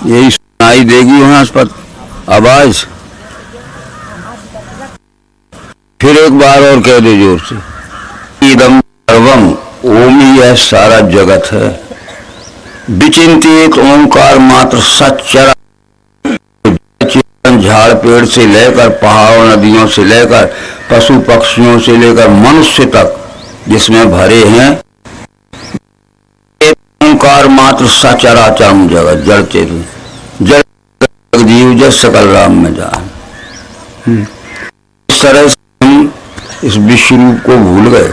यही सुनाई देगी वहां पर आवाज। फिर एक बार और कह दो जोर से, इदम सर्वम, ओम ही यह सारा जगत है। विचिंतित ओंकार मात्र सच्चर, झाड़ पेड़ से लेकर पहाड़ों नदियों से लेकर पशु पक्षियों से लेकर मनुष्य तक जिसमें भरे हैं, ओंकार मात्र सचराचरम जगत, जड़ चेतन जड़ जीव जस सकल राम में जान। इस तरह से हम इस विश्व रूप को भूल गए।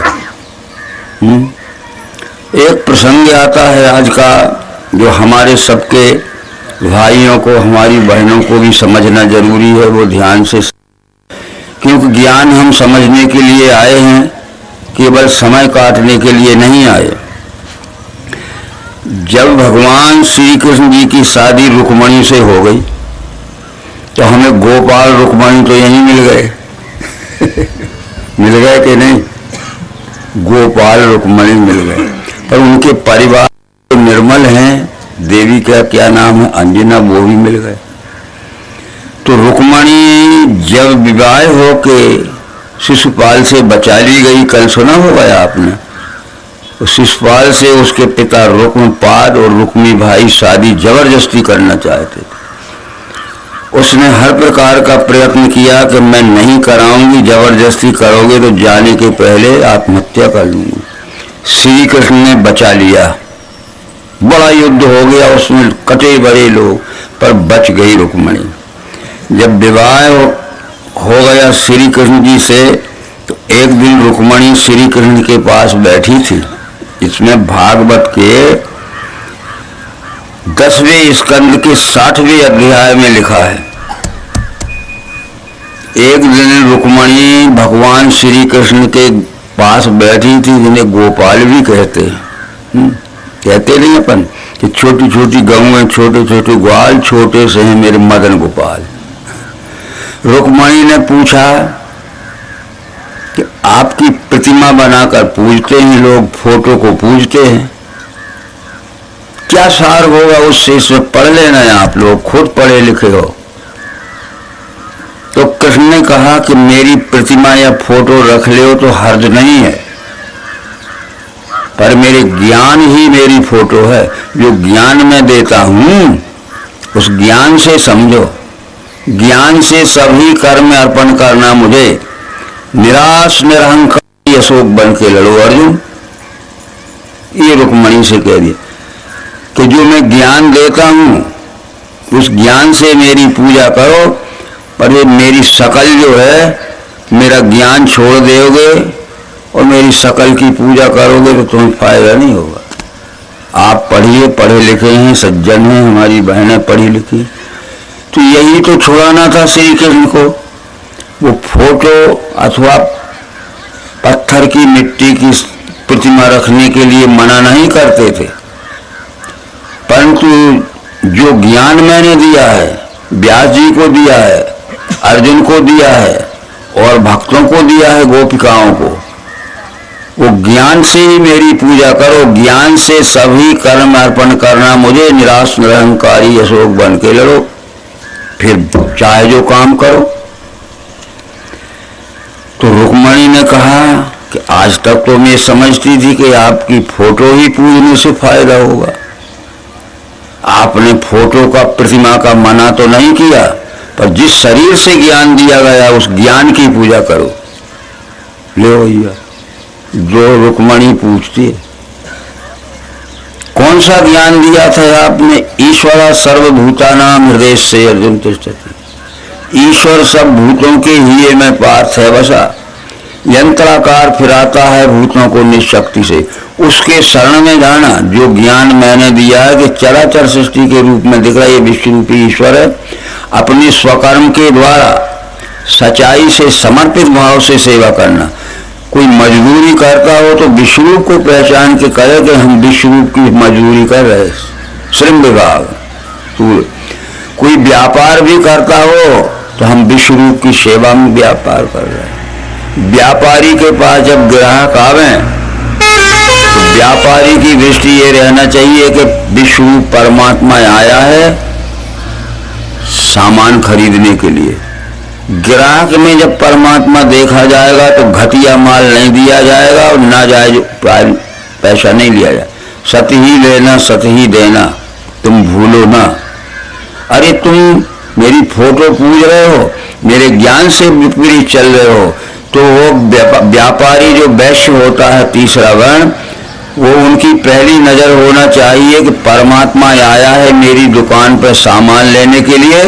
एक प्रसंग आता है आज का, जो हमारे सबके भाइयों को, हमारी बहनों को भी समझना जरूरी है, वो ध्यान से, क्योंकि ज्ञान हम समझने के लिए आए हैं, केवल समय काटने के लिए नहीं आए। जब भगवान श्री कृष्ण जी की शादी रुक्मणी से हो गई तो हमें गोपाल रुक्मणी तो यहीं मिल गए मिल गए कि नहीं? गोपाल रुक्मणी मिल गए, पर उनके परिवार तो निर्मल हैं, देवी का क्या नाम है, अंजना, वो भी मिल गए। तो रुक्मणी जब विवाह होके शिशुपाल से बचा ली गई, कल सुना होगा आपने, तो शिशुपाल से उसके पिता रुक्मपाद और रुक्मी भाई शादी जबरदस्ती करना चाहते थे। उसने हर प्रकार का प्रयत्न किया कि मैं नहीं कराऊंगी, जबरदस्ती करोगे तो जाने के पहले आत्महत्या कर लूंगी। श्री कृष्ण ने बचा लिया, बड़ा युद्ध हो गया, उसमें कटे बड़े लोग, पर बच गई रुक्मणी। जब विवाह हो गया श्री कृष्ण जी से, तो एक दिन रुक्मणी श्री कृष्ण के पास बैठी थी। इसमें भागवत के 10वें स्कंद के 60वें अध्याय में लिखा है, एक दिन रुक्मणी भगवान श्री कृष्ण के पास बैठी थी, जिन्हें गोपाल भी कहते हैं। कहते नहीं अपन कि छोटी छोटी गऊं, छोटे छोटे ग्वाल, छोटे से हैं मेरे मदन गोपाल। रुक्मणी ने पूछा कि आपकी प्रतिमा बनाकर पूजते हैं लोग, फोटो को पूजते हैं, क्या सार होगा उससे? इसमें पढ़ लेना है, आप लोग खुद पढ़े लिखे हो। तो कृष्ण ने कहा कि मेरी प्रतिमा या फोटो रख ले तो हर्ज नहीं है, पर मेरे ज्ञान ही मेरी फोटो है। जो ज्ञान मैं देता हूं उस ज्ञान से समझो, ज्ञान से सभी कर्म अर्पण करना मुझे, निराश निरहंकार अशोक बन के लड़ो अर्जुन। ये रुक्मणी से कह दिया कि जो मैं ज्ञान देता हूं उस ज्ञान से मेरी पूजा करो, पर ये मेरी शकल जो है, मेरा ज्ञान छोड़ दोगे और मेरी शकल की पूजा करोगे तो तुम्हें फायदा नहीं होगा। आप पढ़िए, पढ़े लिखे हैं, सज्जन हैं, हमारी बहनें पढ़ी लिखी, तो यही तो छुड़ाना था श्री कृष्ण को। वो फोटो अथवा पत्थर की, मिट्टी की प्रतिमा रखने के लिए मना नहीं करते थे, परंतु जो ज्ञान मैंने दिया है, व्यास जी को दिया है, अर्जुन को दिया है और भक्तों को दिया है, गोपिकाओं को, वो ज्ञान से ही मेरी पूजा करो, ज्ञान से सभी कर्म अर्पण करना मुझे, निराश निरहंकारी अशोक बन के लड़ो, फिर चाहे जो काम करो। तो रुक्मणी ने कहा कि आज तक तो मैं समझती थी कि आपकी फोटो ही पूजने से फायदा होगा, आपने फोटो का, प्रतिमा का मना तो नहीं किया, पर जिस शरीर से ज्ञान दिया गया उस ज्ञान की पूजा करो। ले भैया, जो रुक्मणी पूछती है, कौन सा ज्ञान दिया था आपने? ईश्वरा सर्वभूतानां हृदय से अर्जुन तिष्ठति, ईश्वर सब भूतों के हिये में पार्थ है बसा, यंत्राकार फिराता है भूतों को निशक्ति से, उसके शरण में जाना। जो ज्ञान मैंने दिया है कि चराचर सृष्टि के रूप में दिख रहा है, ये विश्व रूपी ईश्वर है, अपने स्वकर्म के द्वारा सच्चाई से, समर्पित भाव से सेवा करना। कोई मजदूरी करता हो तो विश्वरूप को पहचान के करे कि हम विश्वरूप की मजदूरी कर रहे हैं, श्रम विभाग। तो कोई व्यापार भी करता हो तो हम विश्वरूप की सेवा में व्यापार कर रहे हैं। व्यापारी के पास जब ग्राहक आवे तो व्यापारी की दृष्टि ये रहना चाहिए कि विश्वरूप परमात्मा आया है सामान खरीदने के लिए। ग्राहक में जब परमात्मा देखा जाएगा तो घटिया माल नहीं दिया जाएगा और नाजायज पैसा नहीं लिया जाएगा। सत ही लेना सत ही देना, तुम भूलो ना। अरे तुम मेरी फोटो पूज रहे हो, मेरे ज्ञान से विपरीत चल रहे हो, तो वो व्यापारी जो वैश्य होता है तीसरा वर्ण, वो उनकी पहली नजर होना चाहिए कि परमात्मा आया है मेरी दुकान पर सामान लेने के लिए।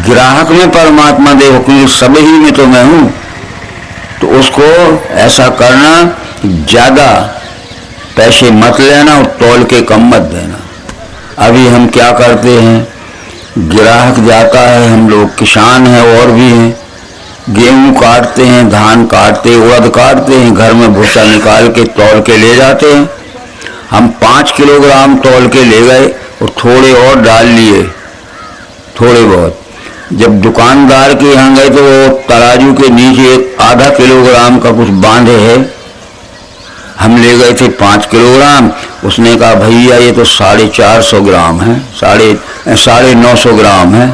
ग्राहक में परमात्मा देखो, क्योंकि सब ही में तो मैं हूं। तो उसको ऐसा करना, ज्यादा पैसे मत लेना और तौल के कम मत देना। अभी हम क्या करते हैं, ग्राहक जाता है, हम लोग किसान हैं और भी हैं, गेहूं काटते हैं, धान काटते, उड़द काटते हैं, घर में भूसा निकाल के तौल के ले जाते हैं। हम 5 किलोग्राम तौल के ले गए और थोड़े और डाल लिए, थोड़े बहुत। जब दुकानदार के यहाँ गए तो वो तराजू के नीचे आधा किलोग्राम का कुछ बांधे है, हम ले गए थे 5 किलोग्राम। उसने कहा भैया ये तो 450 ग्राम है, 950 ग्राम है,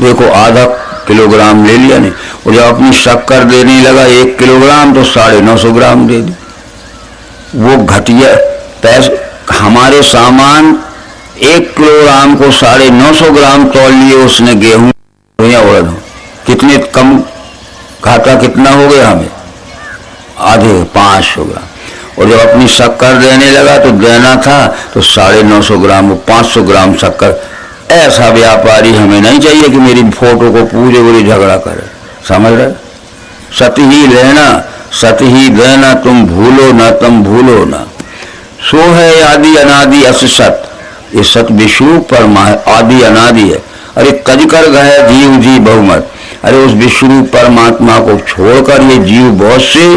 देखो आधा किलोग्राम ले लिया नहीं। और जब अपनी शक्कर देने लगा 1 किलोग्राम तो 950 ग्राम दे दी। वो घटिया पैसे, हमारे सामान 1 किलोग्राम को 950 ग्राम तौल लिए उसने, गेहूं या उड़द, कितने कम घाटा कितना हो गया हमें, आधे 500 ग्राम। और जब अपनी शक्कर देने लगा तो देना था तो 950 ग्राम, 500 ग्राम शक्कर। ऐसा व्यापारी हमें नहीं चाहिए कि मेरी फोटो को पूरे पूरे झगड़ा करे, समझ रहे। सत ही लेना सत ही देना, तुम भूलो ना तुम भूलो ना। सो है आदि अनादि अस सत, ये सत विष्णु परमा है, आदि अनादि है। अरे तज कर गए जीव जी बहुमत, अरे उस विष्णु परमात्मा को छोड़कर ये जीव बहुत से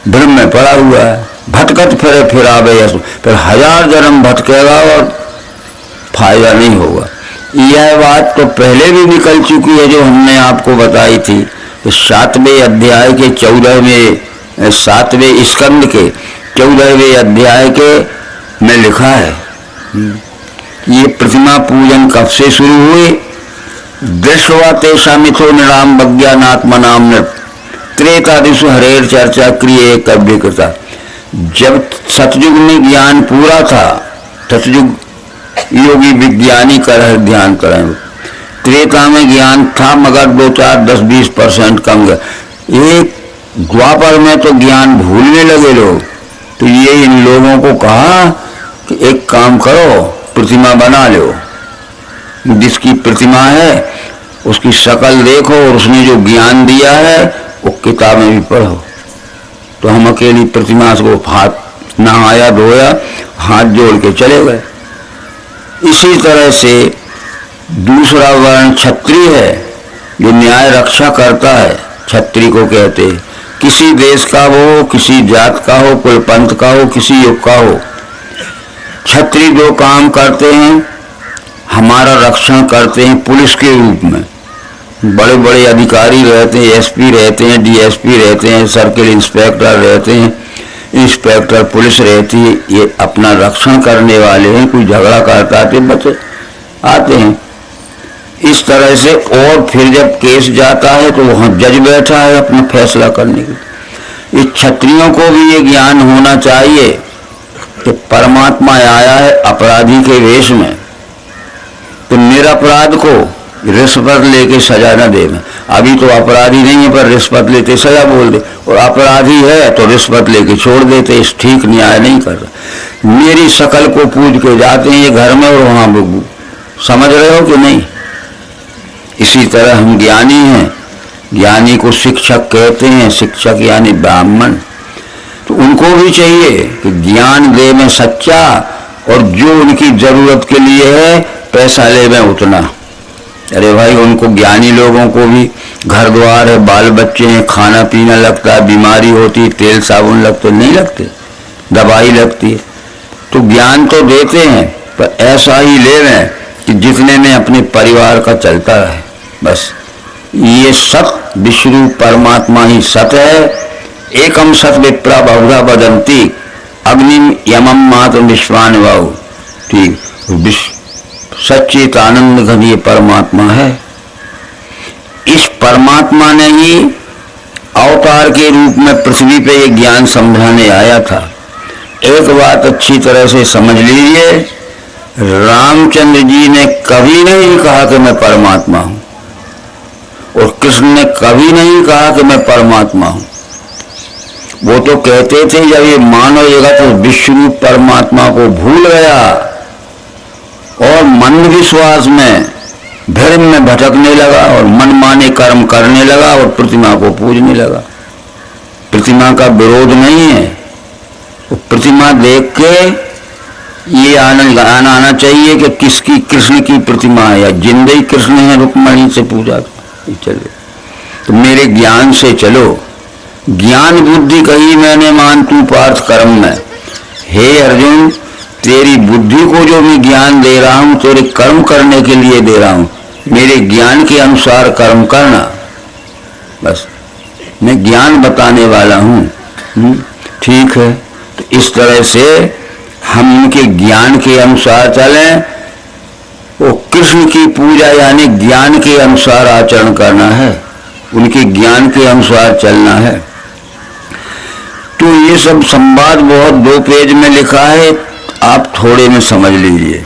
भ्रम में पड़ा हुआ है। भटकत फिरे फिरावे, फिर 1000 जन्म भटकेगा और फायदा नहीं होगा। यह बात तो पहले भी निकल चुकी है जो हमने आपको बताई थी। 7वें अध्याय के 14वें 7वें स्कंद के 14वें अध्याय के में लिखा है। ये प्रतिमा पूजन कब से शुरू हुए? दृश्वा तेषा मिथो निराम वज्ञानात्मनाम त्रेतादिशु हरेर चर्चा क्रिय कव्य कृता। जब सतयुग में ज्ञान पूरा था, सतयुग योगी विज्ञानी कर ध्यान करें। त्रेता में ज्ञान था मगर 2, 4, 10, 20% कम गया। एक द्वापर में तो ज्ञान भूलने लगे लोग। तो ये इन लोगों को कहा कि एक काम करो, प्रतिमा बना लो। जिसकी प्रतिमा है उसकी शक्ल देखो और उसने जो ज्ञान दिया है वो किताबें भी पढ़ो। तो हम अकेली प्रतिमा को हाथ नहाया धोया, हाथ जोड़ के चले गए। इसी तरह से दूसरा वर्ण क्षत्रिय है, जो न्याय रक्षा करता है, क्षत्रिय को कहते हैं। किसी देश का हो, किसी जात का हो, कोई पंथ का हो, किसी युग का हो, क्षत्रिय जो काम करते हैं हमारा रक्षण करते हैं पुलिस के रूप में। बड़े बड़े अधिकारी रहते हैं, एसपी रहते हैं, डीएसपी रहते हैं, सर्किल इंस्पेक्टर रहते हैं, इंस्पेक्टर पुलिस रहती है, ये अपना रक्षण करने वाले हैं। कोई झगड़ा करता है बच्चे आते हैं इस तरह से। और फिर जब केस जाता है तो वहां जज बैठा है अपना फैसला करने के लिए। इस क्षत्रियों को भी ये ज्ञान होना चाहिए कि परमात्मा आया है अपराधी के वेश में, तो निरपराध को रिश्वत लेके सजा न देना। अभी तो अपराधी नहीं है पर रिश्वत लेते सजा बोल दे, और अपराधी है तो रिश्वत लेके छोड़ देते। इस ठीक न्याय नहीं कर रहा। मेरी शकल को पूज के जाते हैं ये घर में और वहां बुबू, समझ रहे हो कि नहीं? इसी तरह हम ज्ञानी हैं, ज्ञानी को शिक्षक कहते हैं, शिक्षक यानी ब्राह्मण। तो उनको भी चाहिए कि ज्ञान दे में सच्चा, और जो उनकी जरूरत के लिए है पैसा ले में उतना। अरे भाई उनको ज्ञानी लोगों को भी घर द्वार है, बाल बच्चे हैं, खाना पीना लगता है, बीमारी होती, तेल साबुन लगते नहीं लगते, दवाई लगती है। तो ज्ञान तो देते हैं पर ऐसा ही ले लें कि जितने में अपने परिवार का चलता रहे बस। ये सत विष्णु परमात्मा ही सत है। एकम सत विप्रा बहुधा वदंती अग्निम यमम मात्र विश्वान वाहु। ठीक, सच्चिदानंद घन ये परमात्मा है। इस परमात्मा ने ही अवतार के रूप में पृथ्वी पे ये ज्ञान समझाने आया था। एक बात अच्छी तरह से समझ लीजिए, रामचंद्र जी ने कभी नहीं कहा कि मैं परमात्मा हूं, और कृष्ण ने कभी नहीं कहा कि मैं परमात्मा हूं। वो तो कहते थे जब ये मानव जगत तो विश्व रूप परमात्मा को भूल गया और मन विश्वास में भ्रम में भटकने लगा और मनमाने कर्म करने लगा और प्रतिमा को पूजने लगा। प्रतिमा का विरोध नहीं है, तो प्रतिमा देख के ये आना चाहिए कि किसकी, कृष्ण की प्रतिमा है या जिंदे ही कृष्ण है, रुक्मणी से पूजा चलो। तो मेरे ज्ञान से चलो, ज्ञान बुद्धि कही मैंने मान तू पार्थ कर्म में। हे अर्जुन, तेरी बुद्धि को जो मैं ज्ञान दे रहा हूं तेरे कर्म करने के लिए दे रहा हूं, मेरे ज्ञान के अनुसार कर्म करना, बस मैं ज्ञान बताने वाला हूं। ठीक है, तो इस तरह से हम उनके ज्ञान के अनुसार चलें। वो कृष्ण की पूजा यानी ज्ञान के अनुसार आचरण करना है, उनके ज्ञान के अनुसार चलना है। तो ये सब संवाद बहुत 2 पेज में लिखा है, आप थोड़े में समझ लीजिए।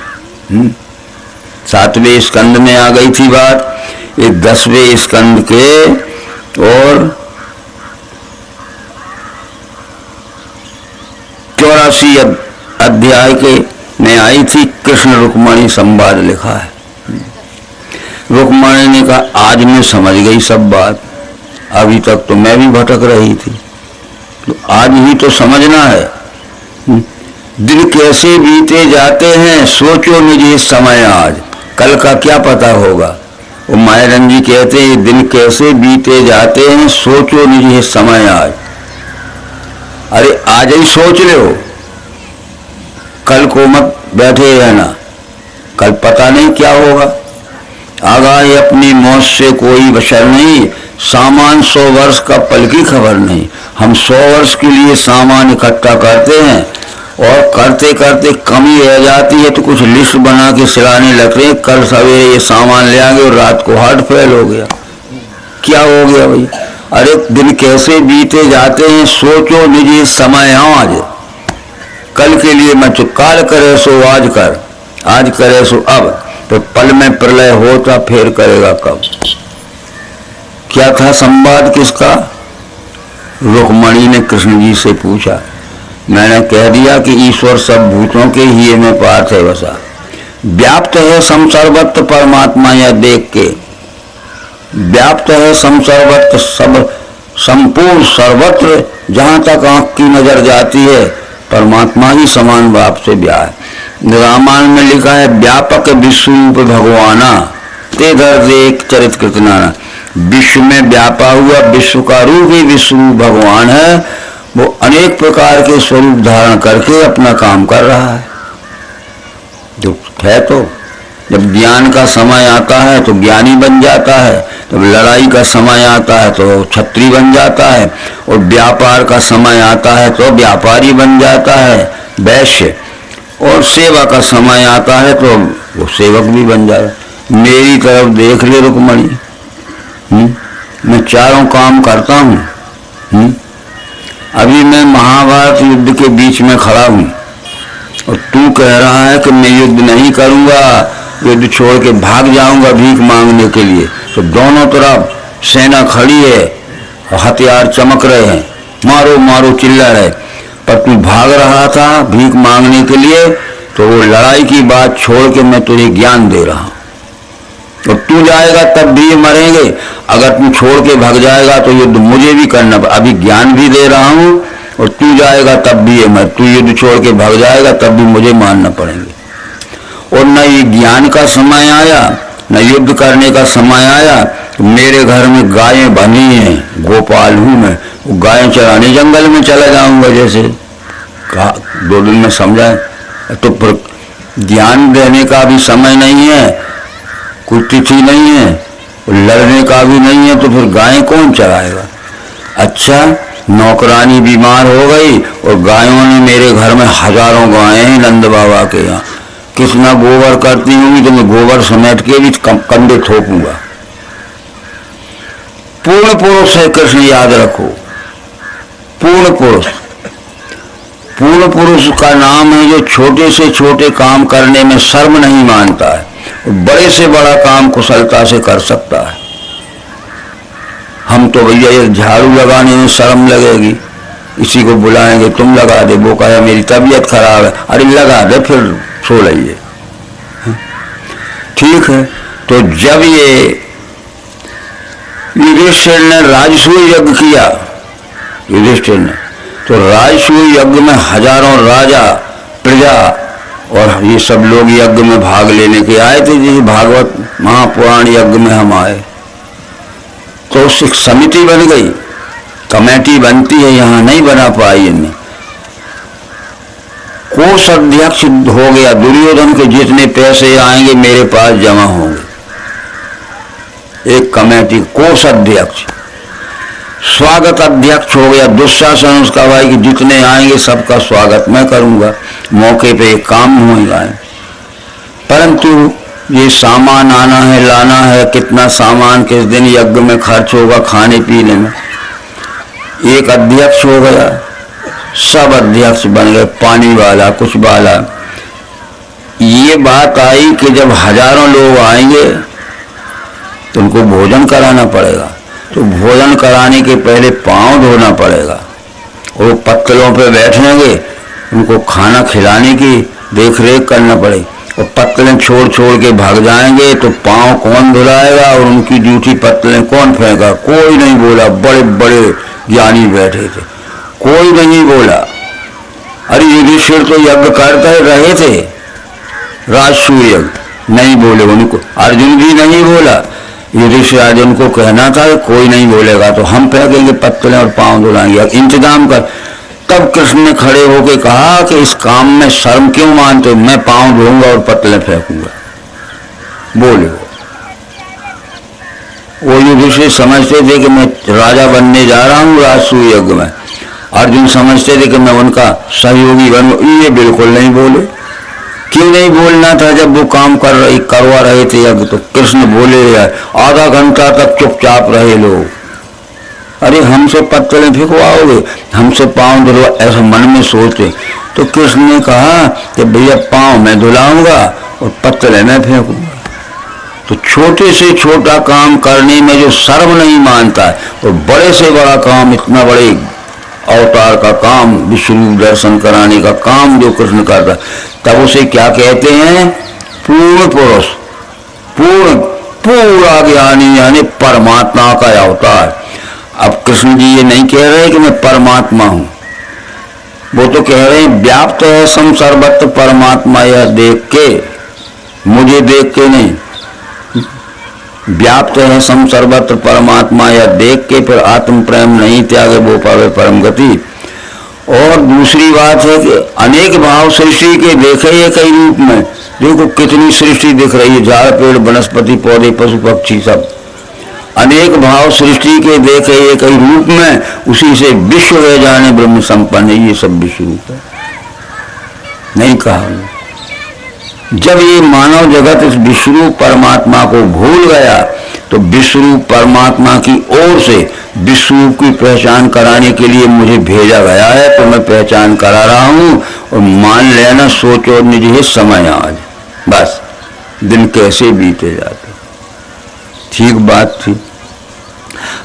7वें स्कंद में आ गई थी बात, ये 10वें स्कंद के और 84 अध्याय के में आई थी। कृष्ण रुक्मणी संवाद लिखा है। रुक्मणी ने कहा आज मैं समझ गई सब बात, अभी तक तो मैं भी भटक रही थी, तो आज ही तो समझना है। दिन कैसे बीते जाते हैं सोचो निजी समय आज, कल का क्या पता होगा। वो मायरन जी कहते हैं दिन कैसे बीते जाते हैं सोचो निजी समय आज। अरे आज ही सोच लो, कल को मत बैठे रहना, कल पता नहीं क्या होगा। आगाह अपनी मौत से कोई बशर नहीं, सामान 100 वर्ष का पल की खबर नहीं। हम 100 वर्ष के लिए सामान इकट्ठा करते हैं और करते करते कमी रह जाती है तो कुछ लिस्ट बना के सिलाने लगते हैं, कल सवेरे ये सामान ले आएंगे और रात को हार्ट फेल हो गया, क्या हो गया भाई। अरे दिन कैसे बीते जाते हैं सोचो निजी समय आज, कल के लिए मत, काल करे सो आज कर, आज करे सो अब, तो पल में प्रलय होता फिर करेगा कब। क्या था संवाद किसका? रुक्मणी ने कृष्ण जी से पूछा। मैंने कह दिया कि ईश्वर सब भूतों के ही में पार्थ है बसा, व्याप्त है समसर्वत्र परमात्मा यह देख के, व्याप्त है समसर्वत्र सब संपूर्ण सर्वत्र, जहां तक आंख की नजर जाती है परमात्मा ही समान भाव से व्या है। रामायण में लिखा है व्यापक विश्व रूप भगवाना ते धर एक चरित कृतनाना, विश्व में व्यापा हुआ विश्व का रूप ही विश्व रूप भगवान है। वो अनेक प्रकार के स्वरूप धारण करके अपना काम कर रहा है। जो है तो जब ज्ञान का समय आता है तो ज्ञानी बन जाता है, जब लड़ाई का समय आता है तो क्षत्रिय बन जाता है, और व्यापार का समय आता है तो व्यापारी बन जाता है वैश्य, और सेवा का समय आता है तो वो सेवक भी बन जाता है। मेरी तरफ देख ले रुक्मणी, मैं चारों काम करता हूँ। अभी मैं महाभारत युद्ध के बीच में खड़ा हूँ और तू कह रहा है कि मैं युद्ध नहीं करूँगा, युद्ध छोड़ के भाग जाऊंगा भीख मांगने के लिए। तो दोनों तरफ सेना खड़ी है और हथियार चमक रहे हैं, मारो मारो चिल्ला रहे, पर तू भाग रहा था भीख मांगने के लिए, तो वो लड़ाई की बात छोड़ के मैं तुझे ज्ञान दे रहा हूं। तो तू जाएगा तब भी मरेंगे, अगर तू छोड़ के भाग जाएगा तो युद्ध मुझे भी करना, अभी ज्ञान भी दे रहा हूं और तू जाएगा तब भी ये मर, तू युद्ध छोड़ के भाग जाएगा तब भी मुझे मानना पड़ेंगे। और न ये ज्ञान का समय आया न युद्ध करने का समय आया, तो मेरे घर में गायें बनी हैं, गोपाल हूं मैं, वो गायें चराने जंगल में चला जाऊंगा। जैसे कहा 2 दिन में समझा, तो पर ध्यान देने का भी समय नहीं है, कोई तिथि नहीं है, लड़ने का भी नहीं है, तो फिर गायें कौन चराएगा। अच्छा, नौकरानी बीमार हो गई और गायों ने, मेरे घर में हजारों गायें हैं नंद बाबा के यहाँ, कितना गोबर करती होंगी तो मैं गोबर समेट के भी कंधे थोपूंगा। पूर्ण पुरुष है कृष्ण, याद रखो। पूर्ण पुरुष, पूर्ण पुरुष का नाम है जो छोटे से छोटे काम करने में शर्म नहीं मानता है, बड़े से बड़ा काम कुशलता से कर सकता है। हम तो भैया ये झाड़ू लगाने में शर्म लगेगी, इसी को बुलाएंगे तुम लगा दे, वो कहे मेरी तबीयत खराब है, अरे लगा दे फिर सो लाइए। ठीक है, तो जब ये युधिष्ठिर ने राजसूय यज्ञ किया, युधिष्ठिर ने, तो राजसूय यज्ञ में हजारों राजा प्रजा और ये सब लोग यज्ञ में भाग लेने के आए थे, जैसे भागवत महापुराण यज्ञ में हम आए। तो उससे समिति बन गई, कमेटी बनती है, यहां नहीं बना पाई इनमें। कोष अध्यक्ष हो गया, दुर्योधन के जितने पैसे आएंगे मेरे पास जमा होंगे। एक कमेटी कोष अध्यक्ष। स्वागत अध्यक्ष हो गया दुशासन, उसका भाई कि जितने आएंगे सबका स्वागत मैं करूंगा, मौके पे एक काम होगा। परंतु ये सामान आना है, लाना है, कितना सामान किस दिन यज्ञ में खर्च होगा खाने पीने में। एक अध्यक्ष हो गया, सब अध्यक्ष बन गए, पानी वाला कुछ वाला। ये बात आई कि जब हजारों लोग आएंगे तो उनको भोजन कराना पड़ेगा, तो भोजन कराने के पहले पांव धोना पड़ेगा। वो पत्तलों पे बैठेंगे, उनको खाना खिलाने की देख रेख करना पड़ेगी, और पत्तलें छोड़ छोड़ के भाग जाएंगे तो पांव कौन धुलाएगा और उनकी ड्यूटी पत्तलें कौन फेंका। कोई नहीं बोला, बड़े बड़े ज्ञानी बैठे थे, कोई नहीं बोला। अरे युधिष्ठिर तो यज्ञ करते रहे थे, राजसूय यज्ञ, नहीं बोले उनको। अर्जुन भी नहीं बोला, युधिष्ठिर अर्जुन को कहना था कोई नहीं बोलेगा तो हम फेंकेंगे पत्तलें और पांव धुलाएंगे, इंतजाम कर। तब कृष्ण ने खड़े होकर कहा कि इस काम में शर्म क्यों मानते हो, मैं पांव धोऊंगा और पत्तलें फेंकूंगा। बोले वो युधिष्ठिर समझते थे कि मैं राजा बनने जा रहा हूं राजसूय यज्ञ में, अर्जुन समझते थे कि मैं उनका सहयोगी बनूं। ये बिल्कुल नहीं बोले। क्यों नहीं बोलना था जब वो काम करवा रहे थे यज्ञ? तो कृष्ण बोले आधा घंटा तक चुपचाप रहे लोग। अरे हमसे पत्तलें फेंकवाओगे, हमसे पांव धुलवा, ऐसा मन में सोचे। तो कृष्ण ने कहा कि भैया पांव मैं धुलाऊंगा और पत्तलें मैं फेंकूंगा। तो छोटे से छोटा काम करने में जो शर्म नहीं मानता है, और बड़े से बड़ा काम, इतना बड़े अवतार का काम, विश्वरूप दर्शन कराने का काम जो कृष्ण करता, तब उसे क्या कहते हैं? पूर्ण पुरुष, पूरा ज्ञानी, यानी परमात्मा का अवतार। अब कृष्ण जी ये नहीं कह रहे कि मैं परमात्मा हूं, वो तो कह रहे हैं व्याप्त है सम सर्वत्र परमात्मा, यह देख के, मुझे देख के नहीं, व्याप्त है सम सर्वत्र परमात्मा, यह देख के फिर आत्म प्रेम नहीं त्यागे वो पावे परम गति। और दूसरी बात है कि अनेक भाव सृष्टि के देखे ये कई रूप में, देखो कितनी सृष्टि दिख रही है, झाड़ पेड़ वनस्पति पौधे पशु पक्षी सब, अनेक भाव सृष्टि के देखे ये कई रूप में, उसी से विश्व है जाने ब्रह्म संपन्न है, ये सब विश्व रूप है। नहीं कहा। जब ये मानव जगत इस विश्वरूप परमात्मा को भूल गया, तो विश्वरूप परमात्मा की ओर से विश्वरूप की पहचान कराने के लिए मुझे भेजा गया है, तो मैं पहचान करा रहा हूं। और मान लेना, सोचो निज ही समय आज, बस दिन कैसे बीते जाते। ठीक बात थी।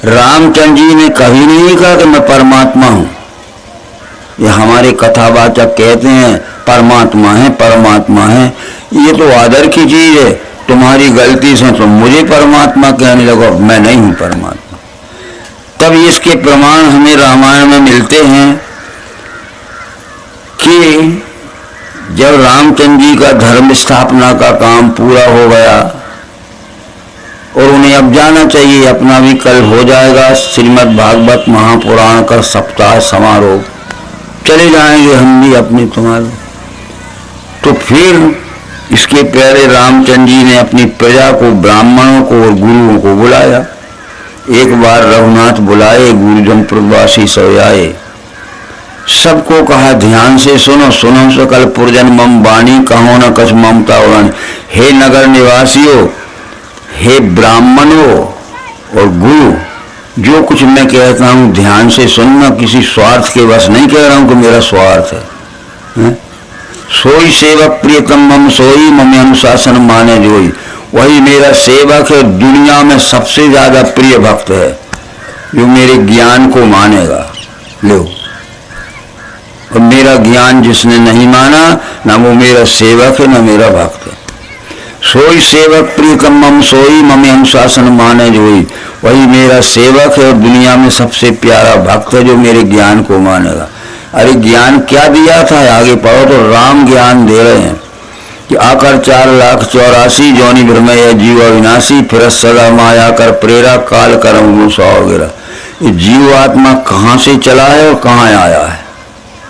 रामचंद्र जी ने कभी नहीं कहा कि मैं परमात्मा हूं। ये हमारे कथावाचक कहते हैं परमात्मा है, परमात्मा है। ये तो आदर की चीज है, तुम्हारी गलती से तो मुझे परमात्मा कहने लगो, मैं नहीं हूं परमात्मा। तब इसके प्रमाण हमें रामायण में मिलते हैं कि जब रामचंद्र जी का धर्म स्थापना का काम पूरा हो गया और उन्हें अब जाना चाहिए, अपना भी कल हो जाएगा श्रीमद् भागवत महापुराण का सप्ताह समारोह, चले जाएंगे हम भी अपने तुम्हारे। तो फिर इसके पहले रामचंद्र जी ने अपनी प्रजा को, ब्राह्मणों को और गुरुओं को बुलाया। एक बार रघुनाथ बुलाए, गुरुजन प्रवासी सब आए। सबको कहा ध्यान से सुनो, सुनो सकल पुरजन मम वाणी, कहो न कछ ममता उड़ानी। हे नगर निवासियों, हे ब्राह्मणों और गुरु, जो कुछ मैं कहता हूं ध्यान से सुनना, किसी स्वार्थ के वश नहीं कह रहा हूं कि मेरा स्वार्थ है। सोई सेवक प्रियतम मम सोई, मम अनुशासन माने जोई। वही मेरा सेवक है, दुनिया में सबसे ज्यादा प्रिय भक्त है, जो मेरे ज्ञान को मानेगा। लो, और मेरा ज्ञान जिसने नहीं माना, ना वो मेरा सेवक है ना मेरा भक्त है। सोई सेवक प्रियतम मम सोई, मम अनुशासन माने जोई। वही मेरा सेवक है और दुनिया में सबसे प्यारा भक्त है, जो मेरे ज्ञान को मानेगा। अरे ज्ञान क्या दिया था, आगे पढ़ो तो राम ज्ञान दे रहे हैं कि आकर 4,84,000 जौनी भ्रमय जीव अविनाशी, फिर सदा माया कर प्रेरा, काल करम गुस्सा वगैरह। ये जीव आत्मा कहाँ से चला है और कहाँ आया है,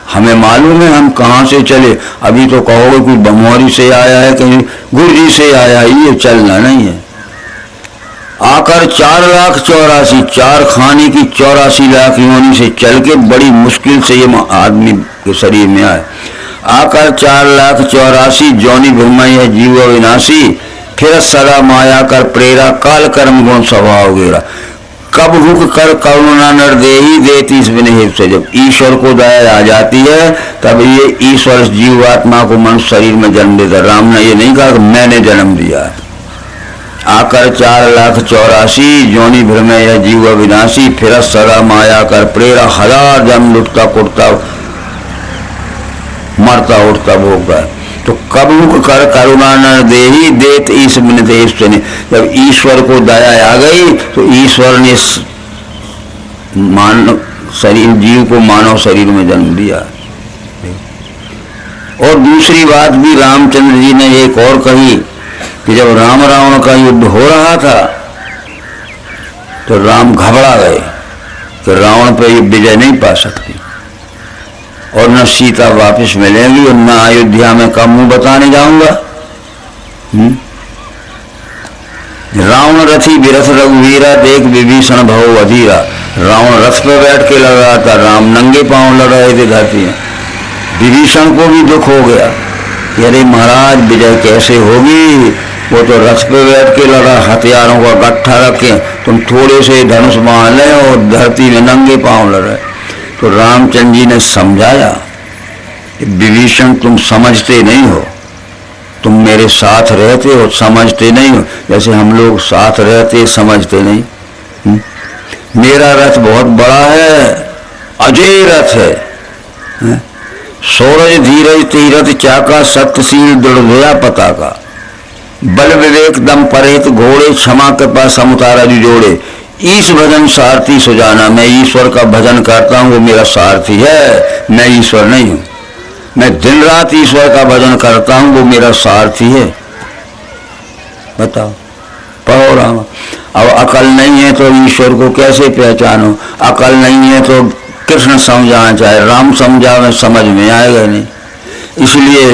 हमें मालूम है हम कहाँ से चले। अभी तो कहोगे कोई बमोरी से आया है, कहीं गुरु जी से आया है, ये चलना नहीं है। आकर 4,84,000, 4 खाने की 84 लाख योनि से चल के बड़ी मुश्किल से ये आदमी के शरीर में आए। आकर 4,84,000 जौनी भूमि है जीव अविनाशी, फिर सदा माया कर प्रेरा, काल कर्म गुण स्वभाव गिरा। कब हुक कर करुणा नरदेही देती इस विनहेव से। जब ईश्वर को दया आ जाती है तब ये ईश्वर जीवात्मा को मनुष्य शरीर में जन्म देता। राम ने ये नहीं कहा कि मैंने जन्म दिया है। आकर 4,84,000 जौनी भ्रमय जीव अविनाशी, फिर सदा माया कर प्रेरा, 1000 जन्म लुटता कुटता मरता उठता भोगता। तो कब मुख कर करुणा न देही देत ईश विनतेश ने। जब ईश्वर को दया आ गई तो ईश्वर ने मानव शरीर, जीव को मानव शरीर में जन्म दिया। और दूसरी बात भी रामचंद्र जी ने एक और कही कि जब राम रावण का युद्ध हो रहा था तो राम घबरा गए कि रावण पर ये विजय नहीं पा सकती और न सीता वापस मिलेंगी और न अयोध्या में का मुंह बताने जाऊंगा। रावण रथी विरथ रघुवीरा, देख विभीषण भव अधीरा। रावण रथ पर बैठ के लड़ रहा था, राम नंगे पांव लड़ रहे थे धरती में। विभीषण को भी दुख हो गया कि अरे महाराज विजय कैसे होगी, वो तो रथ पे बैठ के लड़ा, हथियारों का गट्ठा रखे, तुम थोड़े से धनुष बांध ले और धरती में नंगे पांव लड़ रहे। तो रामचंद्र जी ने समझाया, विभीषण तुम समझते नहीं हो, तुम मेरे साथ रहते हो समझते नहीं हो, जैसे हम लोग साथ रहते समझते नहीं। मेरा रथ बहुत बड़ा है, अजय रथ है, सूरज धीरज तीरथ चाका, सत्यशील दृढ़ पताका, बल विवेक दम परेत घोड़े, क्षमा कृपा समुतारा जी जोड़े। ईश भजन सारथी सुजाना। मैं ईश्वर का भजन करता हूँ, वो मेरा सारथी है, मैं ईश्वर नहीं हूँ। मैं दिन रात ईश्वर का भजन करता हूँ, वो मेरा सारथी है। बताओ, पढ़ो राम। अब अकल नहीं है तो ईश्वर को कैसे पहचानो, अकल नहीं है तो कृष्ण समझाना चाहे राम समझावे समझ में आएगा नहीं। इसलिए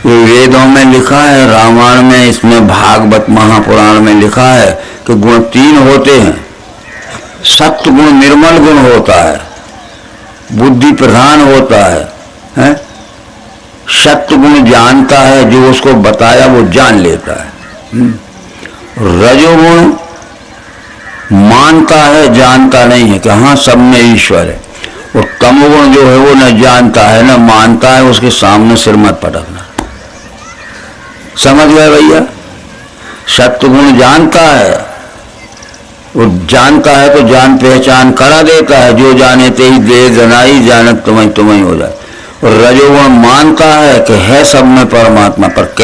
वेदों में लिखा है, रामायण में, इसमें भागवत महापुराण में लिखा है कि गुण 3 होते हैं। सत्य गुण निर्मल गुण होता है, बुद्धि प्रधान होता है? सत्य गुण जानता है, जो उसको बताया वो जान लेता है। रजोगुण मानता है, जानता नहीं है कि हाँ सब में ईश्वर है। और तमोगुण जो है वो न जानता है न मानता है, उसके सामने सिर मत पटकना। समझ गए भैया? सत्य गुण जानता है, वो जानता है तो जान पहचान करा देता है, जो जाने ते ही दे जनाई, जानत तुम्हें हो जाए। और रजोगुण मानता है कि है सब में परमात्मा, पर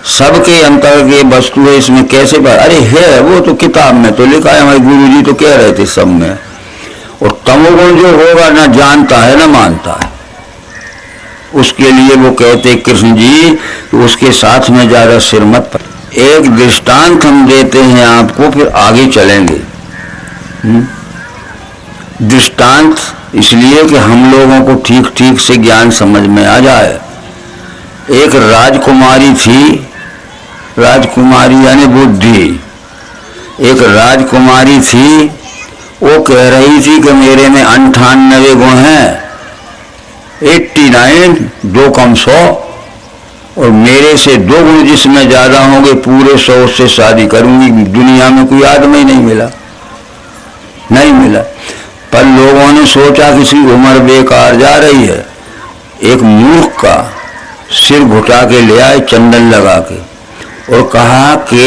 सबके अंतर की वस्तु है, इसमें कैसे पर? अरे है, वो तो किताब में तो लिखा है, हमारे गुरु जी तो कह रहे थे सब में। और तमोगुण जो होगा ना जानता है ना मानता है, उसके लिए वो कहते कृष्ण जी कि उसके साथ में ज्यादा सिर मत पर। एक दृष्टांत हम देते हैं आपको, फिर आगे चलेंगे। दृष्टांत इसलिए कि हम लोगों को ठीक ठीक से ज्ञान समझ में आ जाए। एक राजकुमारी थी, राजकुमारी यानी बुद्धि। एक राजकुमारी थी, वो कह रही थी कि मेरे में 98 गुण हैं, 89, 2 कम 100, और मेरे से 2 गुण जिसमें ज्यादा होंगे पूरे 100 से शादी करूंगी। दुनिया में कोई आदमी नहीं मिला, नहीं मिला। पर लोगों ने सोचा किसी उम्र बेकार जा रही है। एक मूर्ख का सिर घुटा के ले आए चंदन लगा के और कहा कि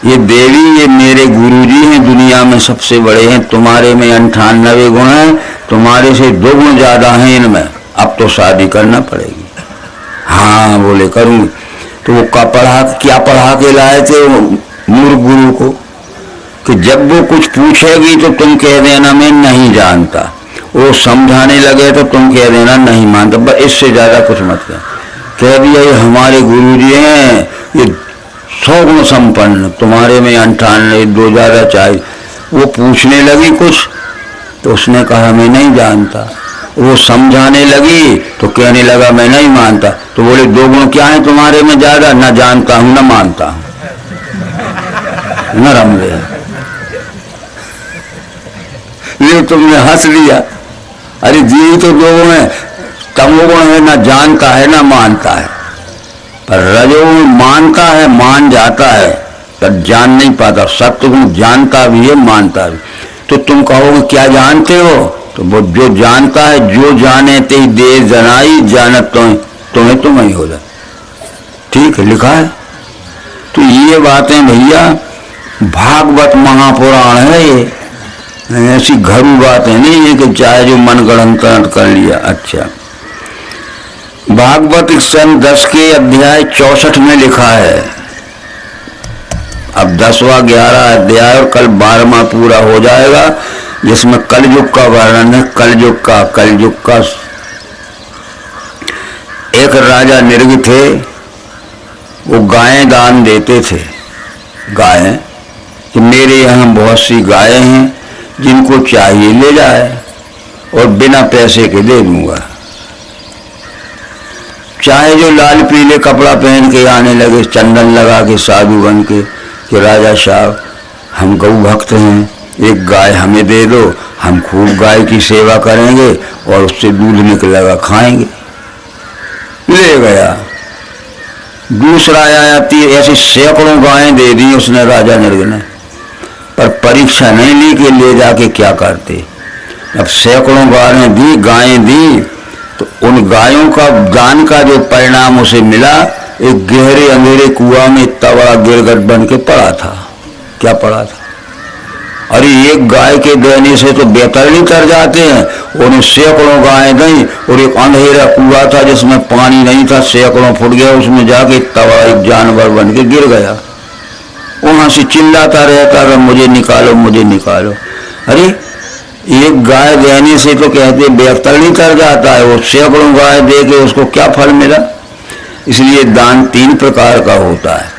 ये देवी, ये मेरे गुरुजी हैं, दुनिया में सबसे बड़े हैं, तुम्हारे में 98 गुण हैं, तुम्हारे से 2 गुण ज्यादा हैं इनमें, अब तो शादी करना पड़ेगी। हाँ बोले करूंगी। तो वो क्या पढ़ा के लाए थे मूर्ख गुरु को कि जब वो कुछ पूछेगी तो तुम कह देना मैं नहीं जानता, वो समझाने लगे तो तुम कह देना नहीं मानता, बस इससे ज्यादा कुछ मत कह दिया ये हमारे गुरुजी हैं, ये 100 गुण संपन्न, तुम्हारे में 98, 2 ज्यादा चाहिए। वो पूछने लगी कुछ तो उसने कहा मैं नहीं जानता। वो समझाने लगी तो कहने लगा मैं नहीं मानता। तो बोले 2 गुण क्या है तुम्हारे में ज्यादा? न जानता हूं न मानता हूं, न रम गया। ये तुमने हंस लिया। अरे जी तो 2 गुण है, तमोगुण है, न जानता है न मानता है। पर रजोगुण मानता है, मान जाता है, पर जान नहीं पाता। सत्वगुण जानता भी है, मानता भी। तो तुम कहोगे क्या जानते हो? तो वो जो जानता है, जो जाने ते दे जनाई जानत तुम्हें तुम्हें हो जाए। ठीक है, लिखा है। तो ये बातें भैया भागवत महापुराण है, ये ऐसी घरू बातें नहीं है कि चाहे जो मन गढ़ंतरण कर लिया। अच्छा, भागवत सन 10 के अध्याय 64 में लिखा है। अब 10वां 11 अध्याय और कल 12वां पूरा हो जाएगा, जिसमें कलयुग का वर्णन है। कलयुग का एक राजा निर्ग थे, वो गायें दान देते थे। गायें कि मेरे यहाँ बहुत सी गायें हैं, जिनको चाहिए ले जाए और बिना पैसे के दे दूंगा। चाहे जो लाल पीले कपड़ा पहन के आने लगे, चंदन लगा के साधु बन के कि राजा साहब हम गौ भक्त हैं, एक गाय हमें दे दो, हम खूब गाय की सेवा करेंगे और उससे दूध निकलेगा, खाएंगे। ले गया। दूसरा आया, ऐसी सैकड़ों गायें दे दी उसने, राजा निर्ग ने। पर परीक्षा नहीं ली कि ले जाके क्या करते। अब सैकड़ों गायें दी तो उन गायों का दान का जो परिणाम उसे मिला, एक गहरे अंधेरे कुआं में इतना बड़ा गिरगट बन के पड़ा था। क्या पड़ा था? अरे एक गाय के देने से तो बेहतर नहीं कर जाते हैं। उन्हें सैकड़ों गायें दी और एक अंधेरा कुआं था जिसमें पानी नहीं था, सैकड़ों फुट गया, उसमें जाके इतना बड़ा एक जानवर बन के गिर गया। वहां से चिल्लाता रहता था मुझे निकालो, मुझे निकालो। अरे एक गाय देने से तो कहते बेहतर नहीं कर जाता है, वो सैकड़ों गाय दे के उसको क्या फल मिला? इसलिए दान 3 प्रकार का होता है।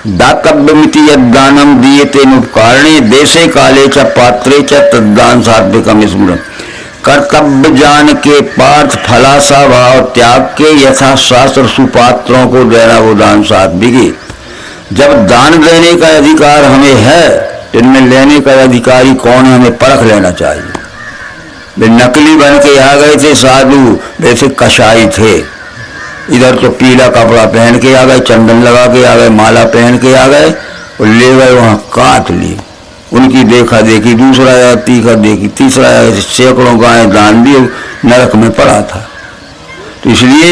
दातव्यमिति यद्दानम दीयते उपकारणे देशे काले च पात्रे च तद्दान सात्विकम स्मृतम्। कर्तव्य जान के पार्थ फलासा भाव त्याग के यथा शास्त्र सुपात्रों को देना वो दान सात्विक है। जब दान देने का अधिकार हमें है तो इनमें लेने का अधिकारी कौन है, हमें परख लेना चाहिए। वे नकली बन के आ गए थे साधु, वैसे कसाई थे। इधर तो पीला कपड़ा पहन के आ गए, चंदन लगा के आ गए, माला पहन के आ गए और ले गए, वहां काट लिए। उनकी देखा देखी दूसरा आया, तीखा देखी तीसरा आया, सैकड़ों गायें दान दी, नरक में पड़ा था। तो इसलिए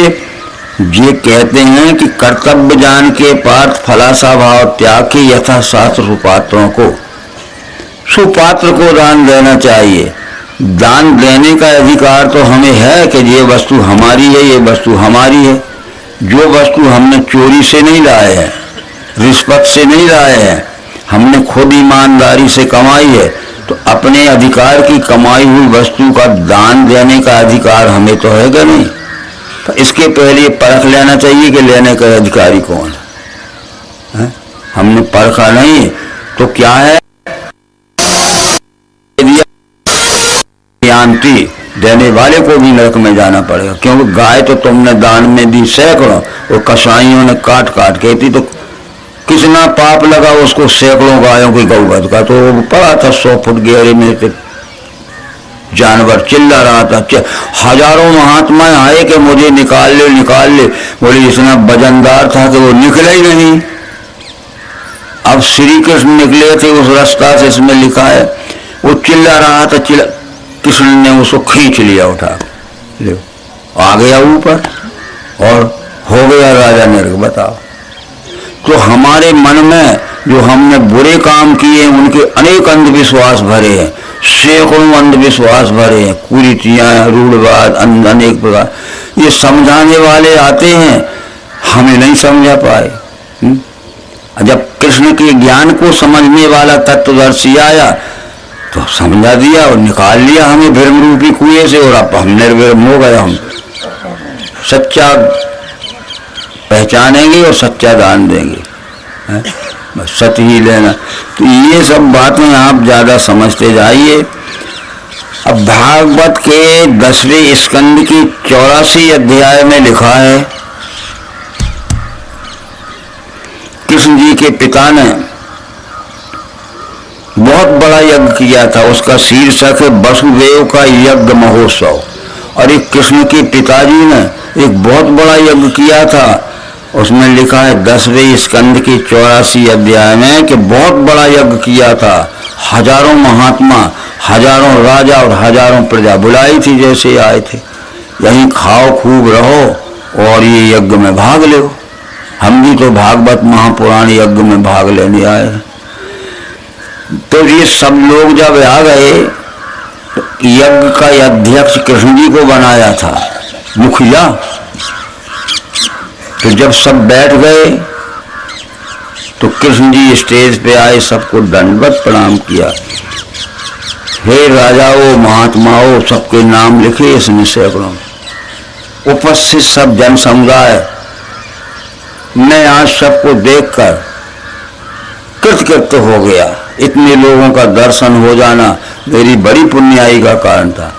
ये कहते हैं कि कर्तव्य जान के पार्थ फलासा भाव त्याग के यथा शास्त्र सुपात्रों को, सुपात्र को दान देना चाहिए। दान देने का अधिकार तो हमें है कि ये वस्तु हमारी है, ये वस्तु हमारी है। जो वस्तु हमने चोरी से नहीं लाए हैं, रिश्वत से नहीं लाए हैं, हमने खुद ईमानदारी से कमाई है, तो अपने अधिकार की कमाई हुई वस्तु का दान देने का अधिकार हमें तो है कि नहीं? तो इसके पहले परख लेना चाहिए कि लेने का अधिकारी कौन है। हमने परखा नहीं तो क्या है, शांति देने वाले को भी नरक में जाना पड़ेगा। क्योंकि गाय तो तुमने दान में दी सैकड़ों, और कसाईयों ने काट काट के थी, तो कितना पाप लगा उसको सैकड़ों गायों की गौवध का। तो वो पड़ा था 100 फुट गहरे में, जानवर चिल्ला रहा था। हजारों महात्मा आए कि मुझे निकाल ले निकाल ले, बोले इतना वजनदार था कि वो निकला ही नहीं। अब श्री कृष्ण निकले थे उस रास्ता से, इसमें लिखा है, वो चिल्ला रहा था, कृष्ण ने उसको खींच लिया, उठा ले आ गया ऊपर और हो गया राजा नरक। बताओ। तो हमारे मन में जो हमने बुरे काम किए उनके अनेक अंधविश्वास भरे हैं, सैकड़ों अंधविश्वास भरे हैं, कुरीतियां, रूढ़वाद, अनेक प्रकार। ये समझाने वाले आते हैं, हमें नहीं समझा पाए। जब कृष्ण के ज्ञान को समझने वाला तत्वदर्शी आया तो समझा दिया और निकाल लिया हमें भ्रम रूपी कुएं से, और अब हम निर्भ्रम हो गए। हम सच्चा पहचानेंगे और सच्चा दान देंगे, बस सत्य ही लेना। तो ये सब बातें आप ज्यादा समझते जाइए। अब भागवत के 10वें स्कंद की 84 अध्याय में लिखा है, कृष्ण जी के पिता ने बहुत बड़ा यज्ञ किया था, उसका शीर्षक है वसुदेव का यज्ञ महोत्सव। और एक कृष्ण के पिताजी ने एक बहुत बड़ा यज्ञ किया था, उसमें लिखा है 10वें स्कंद के 84 अध्याय में कि बहुत बड़ा यज्ञ किया था। हजारों महात्मा, हजारों राजा और हजारों प्रजा बुलाई थी, जैसे आए थे, यहीं खाओ खूब रहो और ये यज्ञ में भाग लो। हम भी तो भागवत महापुराण यज्ञ में भाग लेने आए हैं। तो ये सब लोग जब आ गए, यज्ञ का अध्यक्ष कृष्ण जी को बनाया था मुखिया। तो जब सब बैठ गए तो कृष्ण जी स्टेज पे आए, सबको दंडवत प्रणाम किया। हे राजाओं, महात्माओं, सबके नाम लिखे इसमें सैकड़ों। उपस्थित सब जन समुदाय, मैं आज सबको देखकर कृतकृत्य हो गया। इतने लोगों का दर्शन हो जाना मेरी बड़ी पुण्याई का कारण था।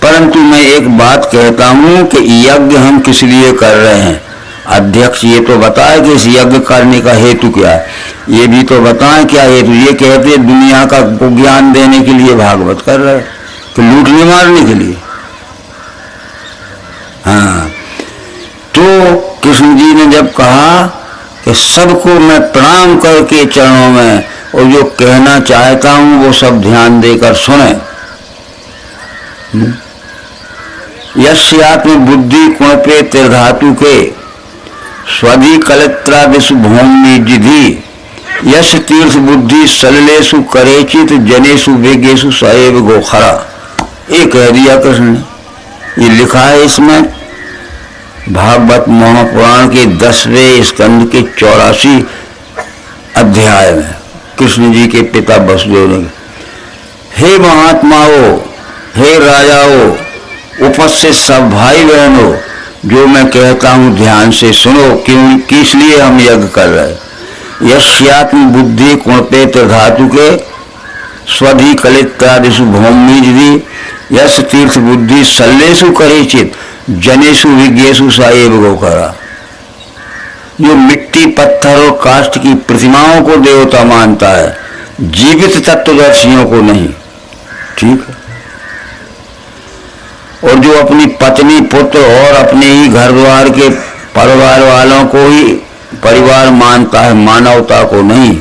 परंतु मैं एक बात कहता हूं कि यज्ञ हम किस लिए कर रहे हैं। अध्यक्ष ये तो बताए कि इस यज्ञ करने का हेतु क्या है, ये भी तो बताएं क्या हेतु। ये कहते दुनिया का को ज्ञान देने के लिए भागवत कर रहे हैं, तो लूटने मारने के लिए। हाँ, तो कृष्ण जी ने जब कहा कि सबको मैं प्रणाम करके चरणों में, और जो कहना चाहता हूं वो सब ध्यान देकर सुने। यस्यात्म बुद्धि कुण पे त्रिधातु के स्वधि कलत्रादिषु भौम्य जिधि यश तीर्थ बुद्धि सललेषु करेचित जनेषु वेगेषु सएव गोखरा। ये कह दिया कृष्ण ने। ये लिखा है इसमें भागवत महापुराण के 10वें स्कंद के 84 अध्याय में कृष्ण जी के पिता वसुदेव ने। हे महात्माओं, हे राजाओं, उपस्थित सब भाई बहनों, जो मैं कहता हूं ध्यान से सुनो। क्यों, किस लिए हम यज्ञ कर रहे हैं। यस्यात्म बुद्धि कुणपे त्रिधातु के स्वधि कलित्रादिषु भौम्यजिधि यश तीर्थ बुद्धि सल्लेषु करेचित जनेषु विज्ञेषु साएव गोकरा। जो मिट्टी, पत्थर और काष्ठ की प्रतिमाओं को देवता मानता है, जीवित तत्वदर्शियों को नहीं। ठीक है। और जो अपनी पत्नी, पुत्र और अपने ही घर द्वार के परिवार वालों को ही परिवार मानता है, मानवता को नहीं।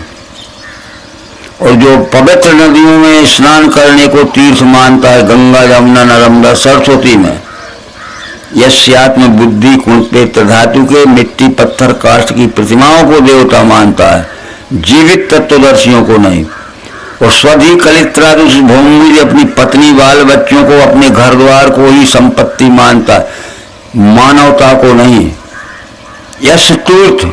और जो पवित्र नदियों में स्नान करने को तीर्थ मानता है, गंगा, यमुना, नर्मदा, सरस्वती में। यस्यात्म बुद्धि कुणपे त्रिधातु के मिट्टी, पत्थर, काष्ठ की प्रतिमाओं को देवता मानता है, जीवित तत्वदर्शियों को नहीं। और स्वधि कलित्रादि भूमि, अपनी पत्नी, बाल बच्चों को, अपने घर द्वार को ही संपत्ति मानता है, मानवता को नहीं। यश तीर्थ,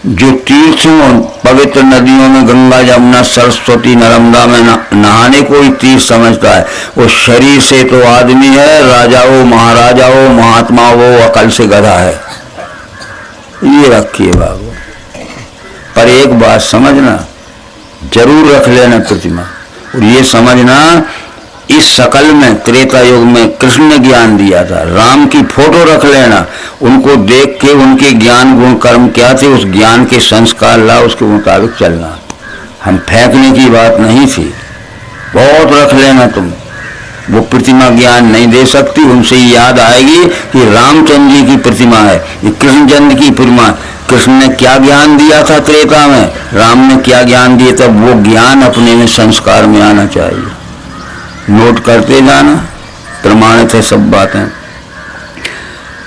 जो तीर्थों, पवित्र नदियों में गंगा, यमुना, सरस्वती, नर्मदा में नहाने को ही तीर्थ समझता है, वो शरीर से तो आदमी है, राजाओं, महाराजाओं, महात्माओं, अकल से गधा है। ये रखिए बाबू। पर एक बात समझना, जरूर रख लेना प्रतिमा, और ये समझना इस शकल में त्रेता युग में कृष्ण ने ज्ञान दिया था। राम की फोटो रख लेना, उनको देख के उनके ज्ञान गुण कर्म क्या थे, उस ज्ञान के संस्कार ला, उसके मुताबिक चलना। हम फेंकने की बात नहीं थी, बहुत रख लेना तुम। वो प्रतिमा ज्ञान नहीं दे सकती। उनसे याद आएगी कि रामचंद्र जी की प्रतिमा है, ये कृष्णचंद्र की प्रतिमा। कृष्ण ने क्या ज्ञान दिया था त्रेता में, राम ने क्या ज्ञान दिया था, वो ज्ञान अपने में संस्कार में आना चाहिए। नोट करते जाना, प्रमाणित है सब बातें।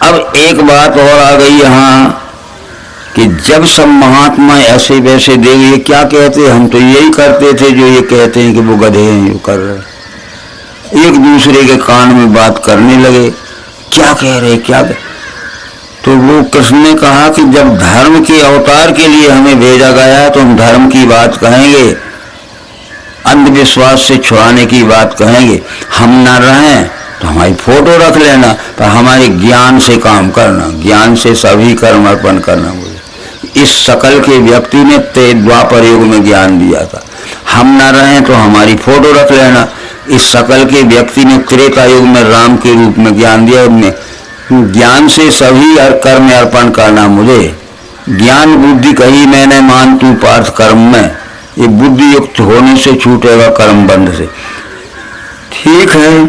अब एक बात और आ गई यहाँ कि जब सब महात्मा ऐसे वैसे देख, ये क्या कहते, हम तो यही करते थे जो ये कहते हैं कि वो गधे हैं, ये कर रहे। एक दूसरे के कान में बात करने लगे, क्या कह रहे क्या कह। तो वो कृष्ण ने कहा कि जब धर्म के अवतार के लिए हमें भेजा गया है तो हम धर्म की बात कहेंगे, अंधविश्वास से छुड़ाने की बात कहेंगे। हम न रहें तो हमारी फोटो रख लेना, पर हमारे ज्ञान से काम करना, ज्ञान से सभी कर्म अर्पण करना। मुझे इस सकल के व्यक्ति ने द्वापर युग में ज्ञान दिया था। हम न रहें तो हमारी फोटो रख लेना। इस सकल के व्यक्ति ने त्रेता युग में राम के रूप में ज्ञान दिया। उनने ज्ञान से सभी कर्म अर्पण करना। मुझे ज्ञान बुद्धि कही मैंने, मान तू पार्थ कर्म में। ये बुद्धि युक्त होने से छूटेगा कर्म बंध से। ठीक है,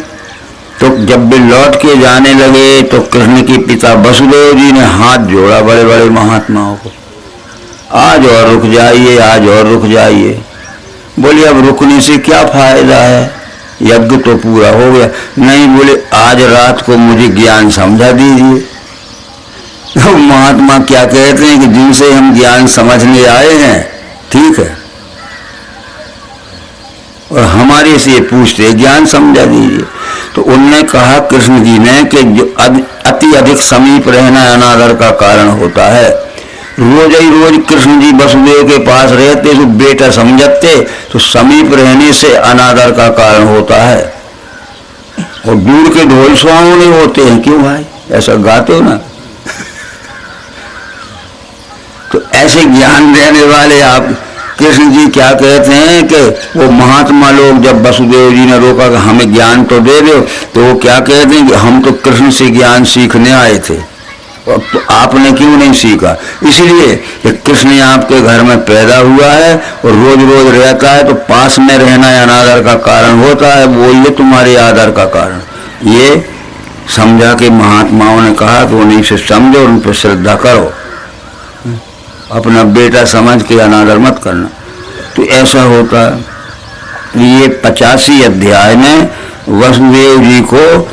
तो जब भी लौट के जाने लगे तो कृष्ण के पिता वसुदेव जी ने हाथ जोड़ा बड़े बड़े महात्माओं को, आज और रुक जाइए, आज और रुक जाइए। बोले अब रुकने से क्या फायदा है, यज्ञ तो पूरा हो गया। नहीं, बोले आज रात को मुझे ज्ञान समझा दीजिए। तो महात्मा क्या कहते हैं कि जिनसे हम ज्ञान समझने आए हैं, ठीक है, और हमारे से पूछते ज्ञान समझा दीजिए। तो उनने कहा कृष्ण जी ने कि जो अति अधिक समीप रहना अनादर का कारण होता है। रोज ही रोज कृष्ण जी वसुदेव के पास रहते तो बेटा समझते, तो समीप रहने से अनादर का कारण होता है। और दूर के ढोल सुहावने होते हैं, क्यों भाई ऐसा गाते हो ना। तो ऐसे ज्ञान देने वाले आप कृष्ण जी क्या कहते हैं कि वो महात्मा लोग जब वसुदेव जी ने रोका कि हमें ज्ञान तो दे दो, तो वो क्या कहते हैं कि हम तो कृष्ण से ज्ञान सीखने आए थे, तो आपने क्यों नहीं सीखा। इसलिए कि कृष्ण आपके घर में पैदा हुआ है और रोज रोज रहता है, तो पास में रहना अनादर का कारण होता है, वो ये तुम्हारे आदर का कारण। ये समझा के महात्माओं ने कहा कि उन्हीं से समझो, उन पर श्रद्धा करो, अपना बेटा समझ के अनादर मत करना। तो ऐसा होता है। ये 85 अध्याय में वसुदेव जी को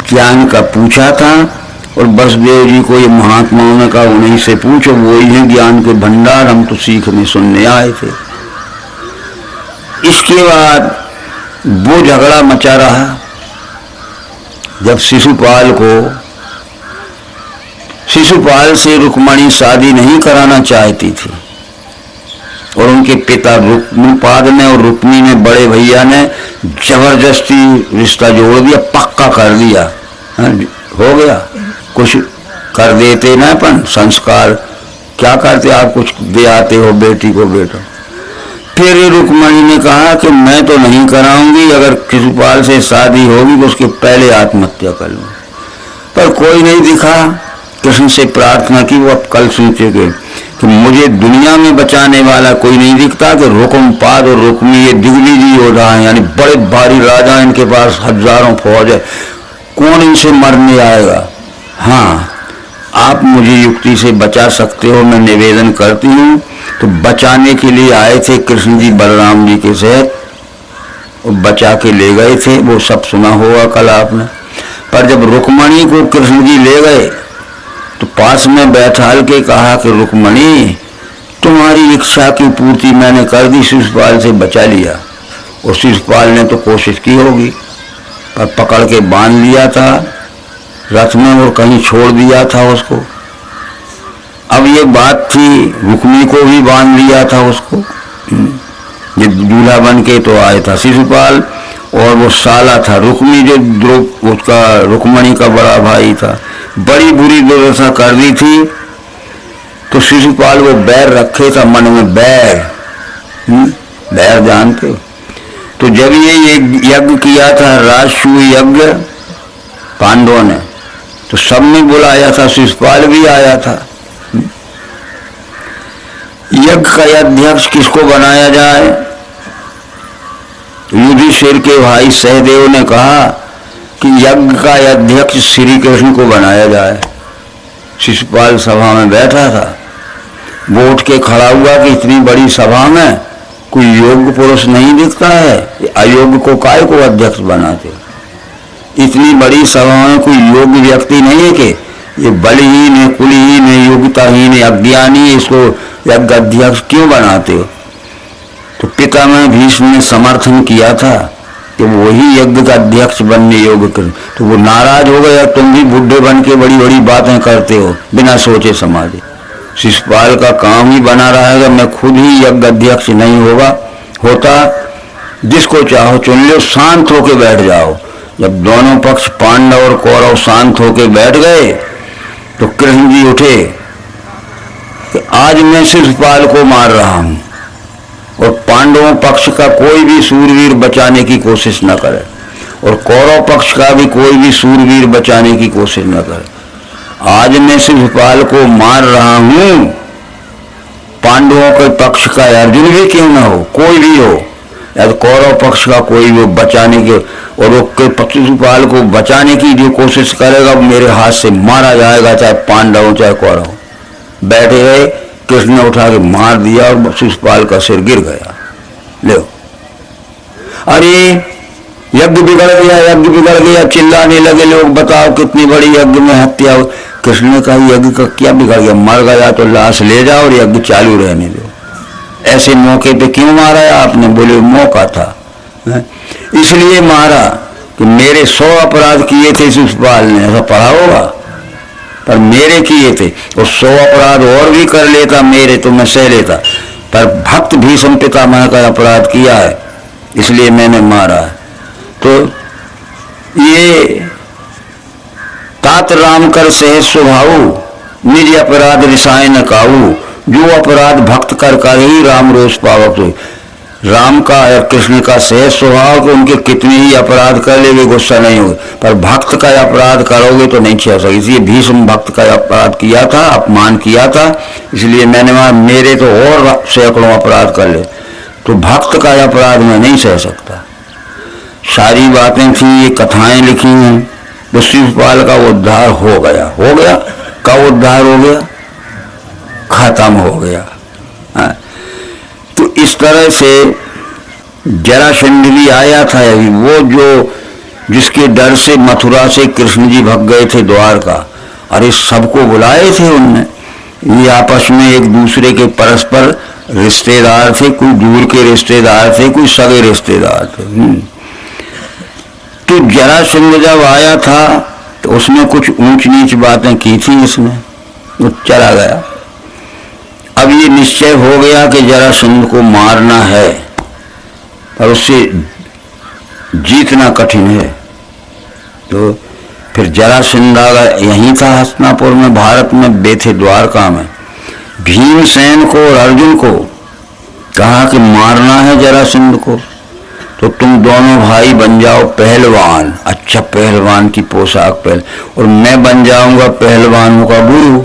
ज्ञान का पूछा था, और वसुदेव जी को ये महात्माओं ने कहा उन्हीं से पूछो, वो ही है ज्ञान के भंडार, हम तो सीखने सुनने आए थे। इसके बाद वो झगड़ा मचा रहा जब शिशुपाल से रुक्मणी शादी नहीं कराना चाहती थी, और उनके पिता रुक्मपाद ने और रुक्मी ने, बड़े भैया ने जबरदस्ती रिश्ता जोड़ दिया, पक्का कर दिया। हो गया, कुछ कर देते ना, अपन संस्कार क्या करते, आप कुछ दे आते हो बेटी को बेटा। फिर रुक्मणी ने कहा कि मैं तो नहीं कराऊंगी, अगर शिशुपाल से शादी होगी तो उसके पहले आत्महत्या कर लूँ। पर कोई नहीं दिखा। कृष्ण से प्रार्थना की, वो अब कल सोचेंगे कि मुझे दुनिया में बचाने वाला कोई नहीं दिखता कि रुक्मपाद और रुक्मी ये दिग्विजयी योद्धा हैं, यानी बड़े भारी राजा, इनके पास हजारों फौज है, कौन इनसे मरने आएगा। हाँ, आप मुझे युक्ति से बचा सकते हो, मैं निवेदन करती हूँ। तो बचाने के लिए आए थे कृष्ण जी बलराम जी के साथ, और बचा के ले गए थे, वो सब सुना होगा कल आपने। पर जब रुक्मणी को कृष्ण जी ले गए तो पास में बैठाल के कहा कि रुक्मणी, तुम्हारी इच्छा की पूर्ति मैंने कर दी, शिशुपाल से बचा लिया। और शिशुपाल ने तो कोशिश की होगी, पर पकड़ के बांध लिया था रथ में और कहीं छोड़ दिया था उसको। अब ये बात थी, रुक्मी को भी बांध लिया था उसको, ये दूल्हा बन के तो आया था शिशुपाल, और वो साला था रुक्मी, जो उसका रुक्मणी का बड़ा भाई था। बड़ी बुरी दुर्दशा कर दी थी। तो शिशुपाल वो बैर रखे था मन में, बैर जानते हो। तो जब ये यज्ञ किया था, राजसूय यज्ञ पांडवों ने, तो सब ने बुलाया था, शिशुपाल भी आया था। यज्ञ का अध्यक्ष किसको बनाया जाए, युधिष्ठिर के भाई सहदेव ने कहा कि यज्ञ का अध्यक्ष श्री कृष्ण को बनाया जाए। शिशुपाल सभा में बैठा था, वो उठ के खड़ा हुआ कि इतनी बड़ी सभा में कोई योग्य पुरुष नहीं दिखता है, अयोग्य को काय को अध्यक्ष बनाते? इतनी बड़ी सभा में कोई योग्य व्यक्ति नहीं है कि ये बलहीन है, कुलहीन है, योग्यताहीन है, अज्ञानी है, इसको यज्ञ अध्यक्ष क्यों बनाते हो? तो पितामह भीष्म ने समर्थन किया था कि वही यज्ञ का अध्यक्ष बनने योग्य कर। तो वो नाराज हो गया, तुम भी बुढ़े बन के बड़ी बड़ी बातें करते हो बिना सोचे समझे। शिशुपाल का काम ही बना रहेगा, मैं खुद ही यज्ञ अध्यक्ष नहीं होता। जिसको चाहो चुन लो, शांत होके बैठ जाओ। जब दोनों पक्ष पांडव और कौरव शांत होके बैठ गए तो कृष्ण जी उठे कि आज मैं शिशुपाल को मार रहा हूं और पांडवों पक्ष का कोई भी सूरवीर बचाने की कोशिश न करे और कौरव पक्ष का भी कोई भी सूरवीर बचाने की कोशिश न करे। आज मैं शिशुपाल को मार रहा हूं, पांडवों के पक्ष का अर्जुन भी क्यों ना हो, कोई भी हो, या तो कौरव पक्ष का कोई भी बचाने के, और वो शिशुपाल को बचाने की जो कोशिश करेगा मेरे हाथ से मारा जाएगा, चाहे पांडव चाहे कौरव। बैठे रहे, कृष्ण ने उठा के मार दिया और शिशुपाल का सिर गिर गया। लो, अरे यज्ञ बिगड़ गया, यज्ञ बिगड़ गया, चिल्लाने लगे लोग, बताओ कितनी बड़ी यज्ञ में हत्या हो। कृष्ण ने कहा यज्ञ का क्या बिगड़ गया, मर गया तो लाश ले जाओ और यज्ञ चालू रहने दो। ऐसे मौके पे क्यों मारा है आपने? बोले मौका था, इसलिए मारा कि मेरे 100 अपराध किए थे शिशुपाल ने, ऐसा पढ़ा होगा, पर मेरे किए थे, और 100 अपराध और भी कर लेता मेरे तो मैं सह लेता, पर भक्त भीष्म पितामह का अपराध किया है इसलिए मैंने मारा है। तो ये तात राम कर सहज स्वभाव, निज अपराध रिसाए न काऊ, जो अपराध भक्त कर ही राम रोष पावक हो। राम का या कृष्ण का सहज स्वभाव को उनके कितने ही अपराध कर ले वे गुस्सा नहीं हो, पर भक्त का अपराध करोगे तो नहीं छह सकते। इसलिए भीष्म भक्त का अपराध किया था, अपमान किया था, इसलिए मैंने वहां मेरे तो और सैकड़ों अपराध कर ले, तो भक्त का अपराध मैं नहीं सह सकता। सारी बातें थी, ये कथाएं लिखी हैं, तो शिशुपाल का उद्धार हो गया। हो गया का उद्धार हो गया, खत्म हो गया। तो इस तरह से जरासंध भी आया था, वो जो जिसके डर से मथुरा से कृष्ण जी भाग गए थे द्वारका, अरे सबको बुलाए थे उनने, ये आपस में एक दूसरे के परस्पर रिश्तेदार थे, कोई दूर के रिश्तेदार थे, कोई सगे रिश्तेदार थे। तो जरासंध जब आया था तो उसने कुछ ऊंच नीच बातें की थी, इसने वो चला गया। अब ये निश्चय हो गया कि जरासंध को मारना है, पर उससे जीतना कठिन है। तो फिर जरासंध यहीं था हस्तिनापुर में, भारत में बेथे द्वारका में। भीमसेन को और अर्जुन को कहा कि मारना है जरासंध को, तो तुम दोनों भाई बन जाओ पहलवान, अच्छा पहलवान की पोशाक पहन, और मैं बन जाऊंगा पहलवानों का गुरु।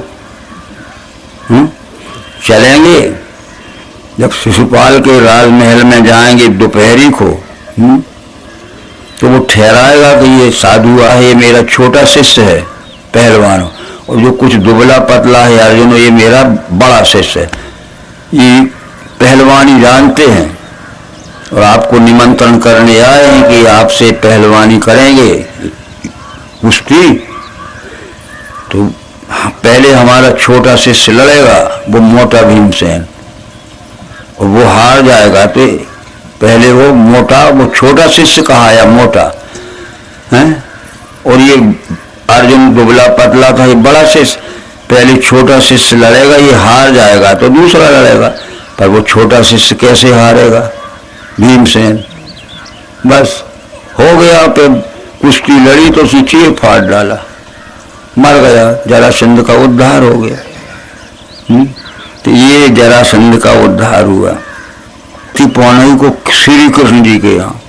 चलेंगे जब शिशुपाल के राजमहल में जाएंगे दोपहरी को, तो वो ठहराएगा कि ये साधु है, ये मेरा छोटा शिष्य है पहलवान, और जो कुछ दुबला पतला है अर्जुन, ये मेरा बड़ा शिष्य है। ये पहलवानी जानते हैं और आपको निमंत्रण करने आए हैं कि आपसे पहलवानी करेंगे, कुश्ती। तो पहले हमारा छोटा शिष्य लड़ेगा, वो मोटा भीमसेन, और वो हार जाएगा। तो पहले वो मोटा, वो छोटा शिष्य कहा या मोटा है, और ये अर्जुन दुबला पतला था, ये बड़ा शिष्य। पहले छोटा शिष्य लड़ेगा, ये हार जाएगा तो दूसरा लड़ेगा, पर वो छोटा शिष्य कैसे हारेगा? भीमसेन। बस हो गया, फिर कुश्ती लड़ी तो उसी चीर फाड़ डाला, मर गया, जरासंध का उद्धार हो गया। तो ये जरासंध का उद्धार हुआ। पौनई को श्री कृष्ण जी के यहाँ,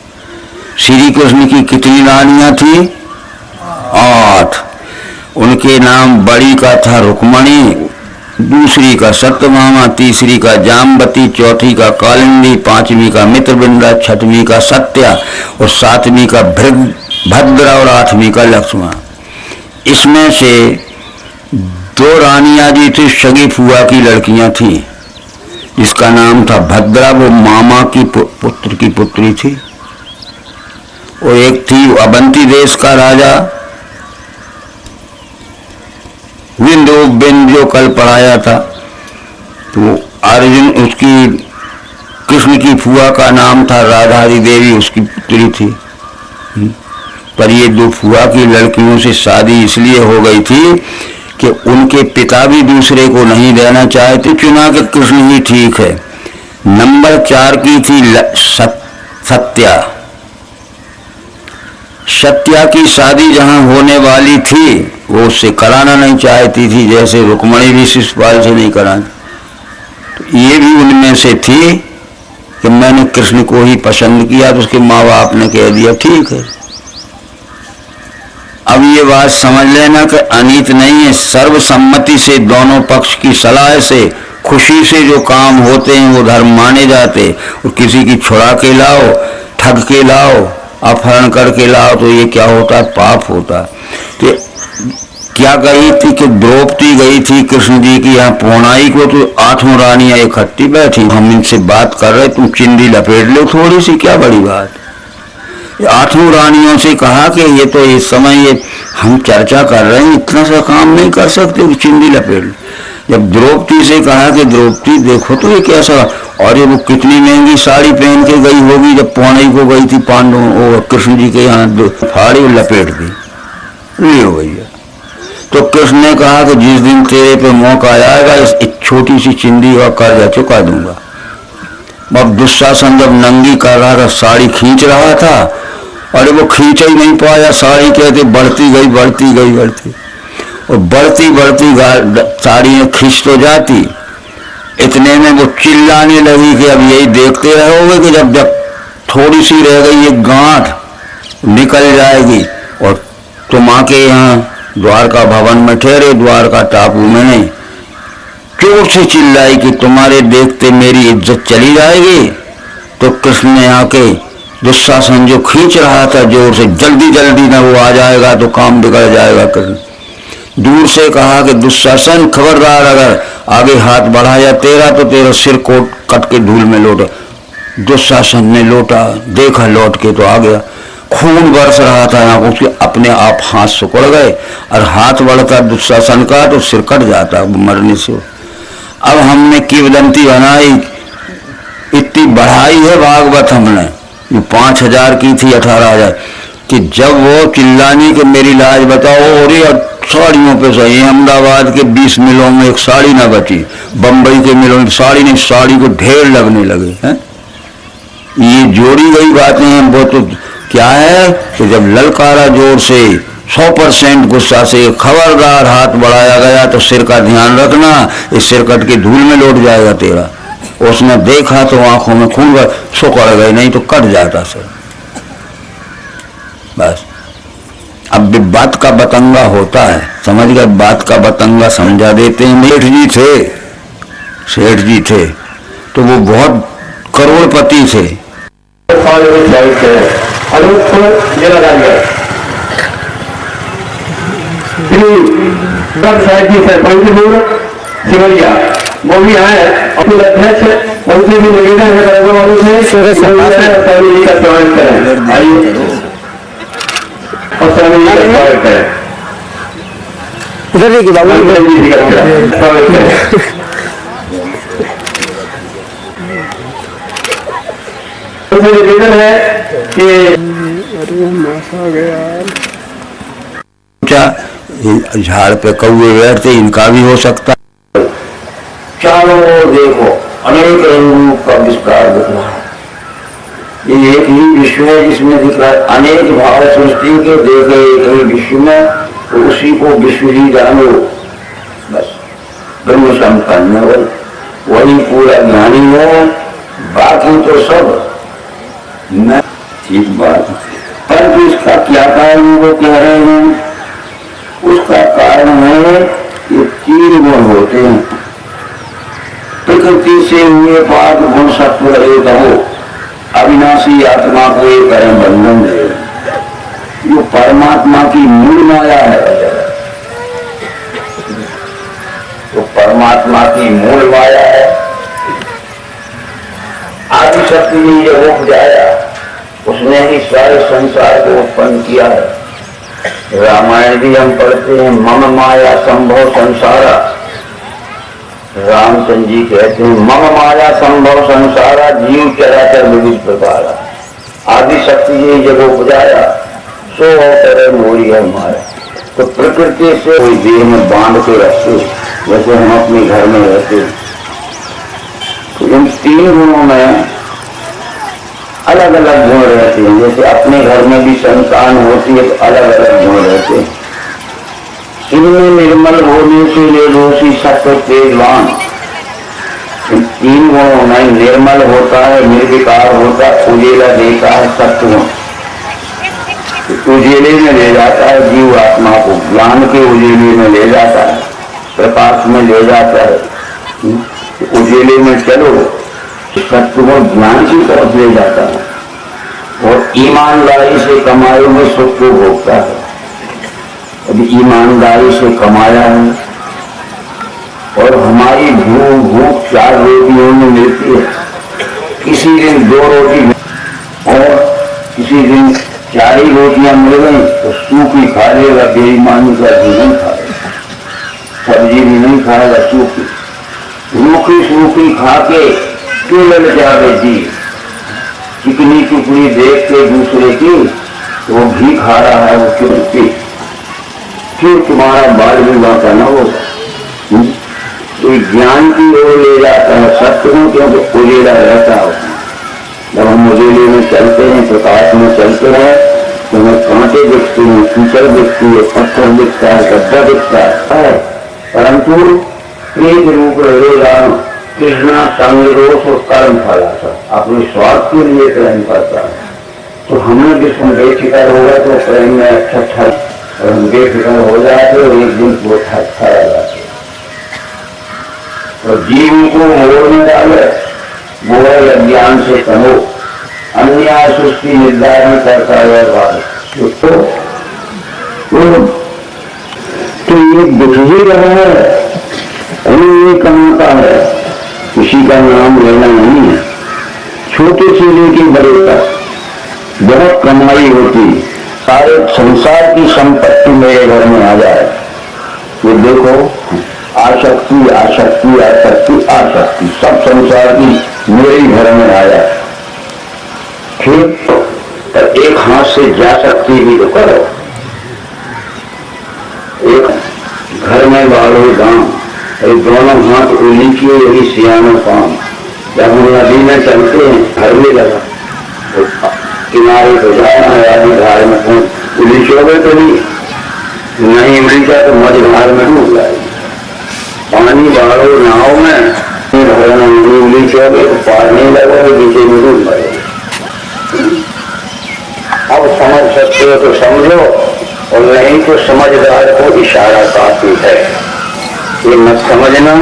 श्री कृष्ण की कितनी रानियां थी? 8। उनके नाम बड़ी का था रुक्मणी, दूसरी का सत्यभामा, तीसरी का जामवती, चौथी का कालिंदी, पांचवी का मित्रबिंदा, छठवीं का सत्या और सातवीं का भद्रा और आठवीं का लक्ष्मण। इसमें से दो रानियां जी थी, सगी फुआ की लड़कियां थी। इसका नाम था भद्रा, वो मामा की पुत्र की पुत्री थी, और एक थी अवंती देश का राजा विंध्योबन, जो कल पढ़ाया था। तो अर्जुन, उसकी कृष्ण की फुआ का नाम था राधारी देवी, उसकी पुत्री थी। पर ये दो फुआ की लड़कियों से शादी इसलिए हो गई थी कि उनके पिता भी दूसरे को नहीं देना चाहते, चुना के कृष्ण ही ठीक है। नंबर 4 की थी सत्या। सत्या की शादी जहां होने वाली थी वो उससे कराना नहीं चाहती थी, जैसे रुक्मणी भी शिशुपाल से नहीं कराना। तो ये भी उनमें से थी कि मैंने कृष्ण को ही पसंद किया, तो उसके माँ बाप ने कह दिया ठीक है। अब ये बात समझ लेना कि अनीत नहीं है, सर्वसम्मति से, दोनों पक्ष की सलाह से, खुशी से जो काम होते हैं वो धर्म माने जाते। और किसी की छुड़ा के लाओ, ठग के लाओ, अपहरण करके लाओ, तो ये क्या होता है, पाप होता है। तो क्या गई थी कि द्रौपदी गई थी कृष्ण जी की यहाँ पौनाई को, तो 8 रानियां इकट्ठी बैठी। हम इनसे बात कर रहे, तुम चिंदी लपेट लो थोड़ी सी, क्या बड़ी बात। 8 रानियों से कहा कि ये तो इस समय ये हम चर्चा कर रहे हैं, इतना सा काम नहीं कर सकते, चिंदी लपेट लो। जब द्रौपदी से कहा कि द्रौपदी देखो तो ये कैसा, और ये वो कितनी महंगी साड़ी पहन के गई होगी, जब पौनाई को गई थी पांडवों और कृष्ण जी के यहाँ, फाड़ी लपेट दी, ले हो भैया। तो कृष्ण ने कहा कि जिस दिन तेरे पे मौका आएगा इस छोटी सी चिंदी का कर्जा चुका दूंगा। अब दुशासन जब नंगी कर रहा था, साड़ी खींच रहा था, और वो खींच ही नहीं पाया, साड़ी कहते बढ़ती गई बढ़ती गई बढ़ती, और बढ़ती बढ़ती साड़ी खींच तो जाती। इतने में वो चिल्लाने लगी कि अब यही देखते रहोगे कि जब जब थोड़ी सी रह गई एक गांठ निकल जाएगी, और तुम आके यहाँ द्वारका भवन में ठहरे, द्वारका टापू में नहीं। जोर से चिल्लाई कि तुम्हारे देखते मेरी इज्जत चली जाएगी। तो कृष्ण ने आके दुशासन जो खींच रहा था जोर से, जल्दी जल्दी ना वो आ जाएगा तो काम बिगड़ जाएगा। कृष्ण दूर से कहा कि दुशासन खबरदार, अगर आगे हाथ बढ़ाया तेरा तो तेरा सिर कोट कट के धूल में लौटा। दुशासन ने लौटा, देखा लौट के तो आ गया, खून बरस रहा था यहाँ, उसके अपने आप हाथ सुकड़ गए, और हाथ बढ़ता दुशासन का तो सिर कट जाता मरने से। अब हमने किवदंती बनाई, इतनी बढ़ाई है भागवत हमने, ये 5000 की थी 18000, कि जब वो चिल्लानी कि मेरी लाज बताओ, और साड़ियों पे सही, अहमदाबाद के 20 मिलों में एक साड़ी ना बची, बंबई के मिलों में साड़ी नहीं, साड़ी को ढेर लगने लगे हैं। ये जोड़ी गई बातें हैं। वो तो क्या है कि जब ललकारा जोर से 100% गुस्सा से, खबरदार हाथ बढ़ाया गया तो सिर का ध्यान रखना, इस सिर कट के धूल में लौट जाएगा तेरा। उसने देखा तो आंखों में खून सुकड़ गए, नहीं तो कट जाता सिर। बस अब बात का बतंगा होता है, समझ गए, बात का बतंगा समझा देते हैं। सेठ जी थे तो वो बहुत करोड़पति थे। सिमरिया वो भी आए, अपने अध्यक्ष उनसे भी निवेदन है का स्वागत करें, आइए और स्वामी जी का स्वागत करें। इधर देखिए बाबू, जी का स्वागत करें। उनसे निवेदन है कि झाड़ पे कौवे बैठते, इनका भी हो सकता। चारों ओर देखो, अनेक रंगों का विस्तार दिख रहा है। ये एक ही विश्व है जिसमें दिख रहा है, अनेक भाव सृष्टि के देखे एक ही विश्व में, तो उसी को विश्व ही जानो। बस ब्रह्म संपन्न हो, वही पूरा ज्ञानी हो, बाकी तो सब न। ठीक बात, परंतु इसका क्या कारण वो कह रहे हैं, उसका कारण है ये 3 गुण होते हैं। प्रकृति से हुए पाप गुण सत्व रहित हो, अविनाशी आत्मा को ये कर्म बंधन है। जो परमात्मा की मूल माया है, तो परमात्मा की मूल माया है। आदि शक्ति ने जब उपजाया, उसने ही सारे संसार को उत्पन्न किया है। रामायण भी हम पढ़ते हैं, मम माया संभव संसारा। रामचंद्र जी कहते हैं मम माया संभव संसारा, जीव चराचर विविध प्रकारा। आदि शक्ति ने जब उपजाया, सो अवतरे मोरी है माया। तो प्रकृति से कोई देह में बांध के रखते, जैसे हम अपने घर में रहते। तो इन 3 गुणों में अलग अलग गुण रहते हैं। जैसे अपने घर में भी संतान होती है, तो अलग अलग गुण रहते हैं। इनमें निर्मल होने से ले दोषी सत्व तेजवान। इन 3 गुणों में निर्मल होता है, निर्विकार होता है, उजेला देता है सत्व। उजेले में ले जाता है जीव आत्मा को, ज्ञान के उजेले में ले जाता है, प्रकाश में ले जाता है। उजेले में चलो, सत्य को ज्ञान की तरफ ले जाता है और ईमानदारी से कमाए हुए सुख को भोगता है। अभी ईमानदारी से कमाया है और हमारी भूख 4 रोटियों में मिलती है। किसी दिन 2 रोटी और किसी दिन 4 ही रोटियां मिल गई तो सूखी खा लेगा, बेईमानी का जीवन खाएगा, सब्जी भी नहीं खाएगा, सूखी रूखी सूखी खा के केवल जावे जी। चिकनी चुपड़ी देख के दूसरे की, तो वो घी खा रहा है, वो क्यों? फिर तुम्हारा बाल विवाह का न होगा। तो ज्ञान की ओर ले जाता है सत्य को, क्योंकि उजेला रहता है। जब हम उजेले में चलते हैं, प्रकाश में चलते हैं, तो हमें कांटे दिखते हैं, कीचड़ दिखती है, पत्थर दिखता है, गड्ढा दिखता है, परंतु एक रूप रहेगा कृष्णा संगरोष और कर्म फलासा। अपने स्वार्थ के लिए प्रेम करता है। तो हमें जिसमें बेफिक्र होगा तो प्रेम में अच्छा और हम बेफिक्र हो जाते और एक दिन वो अच्छा जाते। और जीव को मोड़ में डाले, मोड़ अज्ञान से कहो, अन्याय सृष्टि निर्धारण करता है तो ये दुख ही रहा है, ये कमाता है, किसी का नाम लेना नहीं है। छोटे से लेकर बड़े तक बहुत कमाई होती, सारे संसार की संपत्ति मेरे घर में आ जाए। ये देखो, आसक्ति आसक्ति आसक्ति आसक्ति सब संसार की मेरे घर में आ जाए। फिर एक हाथ से जा सकती भी तो करो। एक घर में बालो गांव, दोनों हाथ उलीचिए, यही सियाना काम। जब हम नदी में चलते हैं, घर में लगा तो किनारे को जाना है, आदि धार में उलीचोगे तो नहीं उलीचा तो मझधार में डूब जाएगी। पानी बाढ़ो नाव में नहीं उलीचोगे तो पार नहीं लगोगे, नीचे में डूब पड़ेगी। अब समझ सकते हो तो समझो, और नहीं तो समझदार को इशारा काफी है। ये मत समझना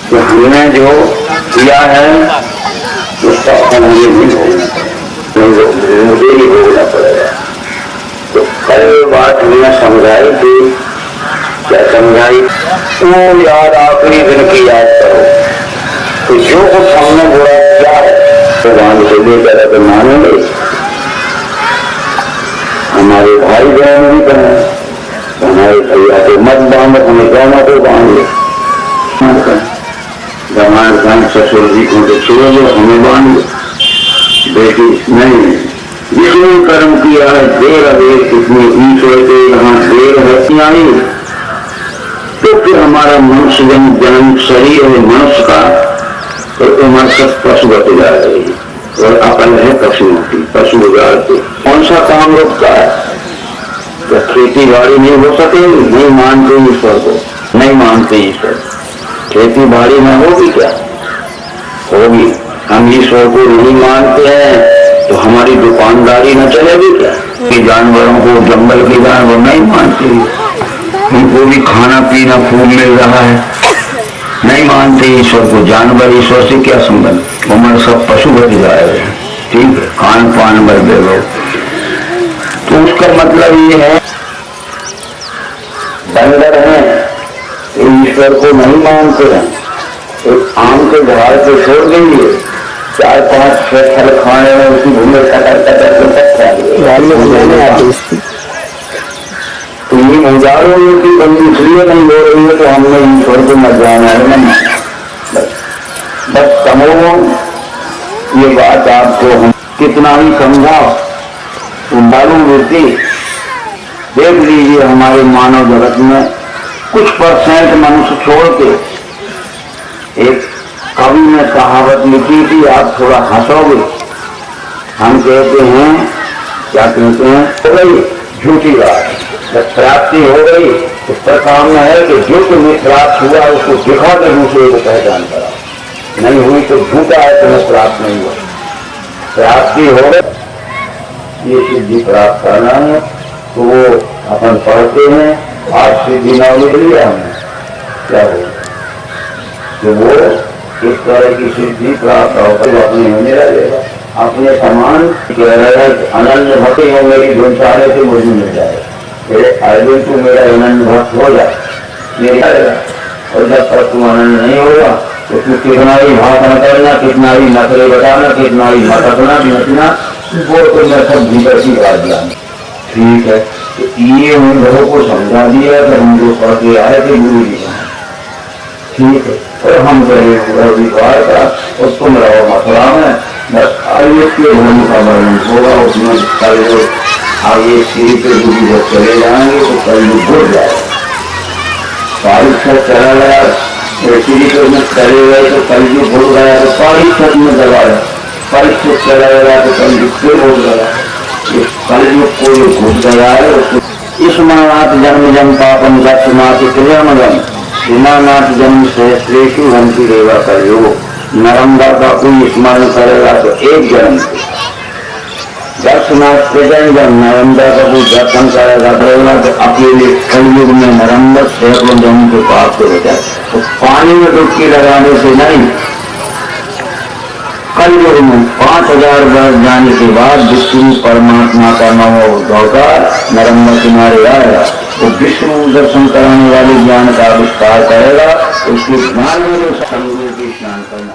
कि हमने जो किया है उसका फल मुझे नहीं होगा, मुझे ही भोगना पड़ेगा। तो कल बात हमने समझाई थी, क्या समझाई? वो याद आखिरी दिन की याद करो। तो जो कुछ हमने बुरा किया है तो बांध से लेकर अगर मानेंगे, हमारे भाई बहन भी करें, हमारे भैया को मत बांधो, हमें दोनों को बांध रामायण ससुर जी को तो छोड़ दो, हमें बांध दो। बेटी नहीं, जिसने कर्म किया है देर अदेर कितनी ईश्वर के यहाँ देर रहती आई, तो फिर हमारा मनुष्य जन्म शरीर है मनुष्य का, तो उम्र सब पशु बच जा रही और अकल है पशुओं की, पशु उजाड़ते। कौन सा काम रुकता है? तो खेती बाड़ी नहीं हो सकेगी, नहीं मानते ईश्वर को, नहीं मानते ईश्वर। खेती बाड़ी में होगी क्या? होगी। हम ईश्वर को नहीं मानते हैं तो हमारी दुकानदारी न चलेगी क्या? कि जानवरों को, जंगल के जानवर नहीं मानते, उनको भी खाना पीना खूब मिल रहा है, नहीं मानते ईश्वर को। जानवर ईश्वर से क्या संबंध, उम्र सब पशु बच जाएगा, ठीक है, खान पान भर दे लो। तो उसका मतलब ये है बंदर है ईश्वर को नहीं मानते हैं। एक आम के झाड़ को छोड़ देंगे, 4-5 फल खाने में उसकी भूमि कटर तो तो ये उजाड़ों की बंदी इसलिए नहीं हो रही है तो हमने ईश्वर को मत जाना है नहीं। बस समझो ये बात आपको हम कितना ही समझाओ तो मालूम होती। देख लीजिए हमारे मानव जगत में कुछ % मनुष्य छोड़ के, एक कवि ने कहावत लिखी थी, आप थोड़ा हंसोगे। हम कहते हैं, क्या कहते हैं, हो गई झूठी बात, जब प्राप्ति हो गई उसका काम है कि जो तुम्हें प्राप्त हुआ उसको दिखा के दूसरे को पहचान करा। नहीं हुई तो झूठा है, तुम्हें प्राप्त नहीं हुआ। प्राप्ति हो गई, ये सिद्धि प्राप्त करना है तो वो अपन पढ़ते हैं। आज सिद्धि ना लिख लिया हमने, क्या हो तो वो इस तरह की सिद्धि प्राप्त होकर अपने होने लगेगा। अपने समान कह रहे हैं अनन्य भक्ति हो मेरी धुनसारे से मुझे मिल जाए, मेरे अर्जुन तू मेरा अनन्य भक्त हो जाए मेरे। और जब तक तू अनन्य नहीं होगा तो तू कितना ही भाषण करना, कितना ही नखरे बताना, कितना ही भटकना नचना, वो तो मैं सब भीतर की बात जाना। ठीक है, तो ये उन लोगों को समझा दिया कि हम जो पढ़ के आए थे गुरु जी का, ठीक है, और हम करें विकार का और तुम रहो मथुरा में। बस आगे के धर्म का वर्णन होगा उसमें कल आगे सीढ़ी पे गुरु जब चले जाएंगे तो कल जुड़ जाएगा। परीक्षा चला गया सीढ़ी पे में चले गए तो कल जो भूल गया तो परीक्षा में दबाया, परीक्षा चला गया तो कल युग से भूल गया। कल युग को जो घुस गया है उसको इसमानाथ जन्म जम पापम दक्षनाथ क्रियामगम इमानाथ जन्म सहस्रेशु हंसी रेवा कर योग। नरंदा का कोई स्मरण करेगा तो एक जन्म से, दक्षनाथ जब नरंदा का कोई दर्शन करेगा तो अकेले कलयुग में नरंदा सैकड़ों जन्म के पाप से बचाए। तो पानी में डुबकी लगाने से नहीं, कलयुग में 5000 वर्ष जाने के बाद विष्णु परमात्मा का नव अवतार नरंदा किनारे आएगा। वो विष्णु दर्शन कराने वाले ज्ञान का आविष्कार करेगा, उसके ज्ञान में जो स्नान करना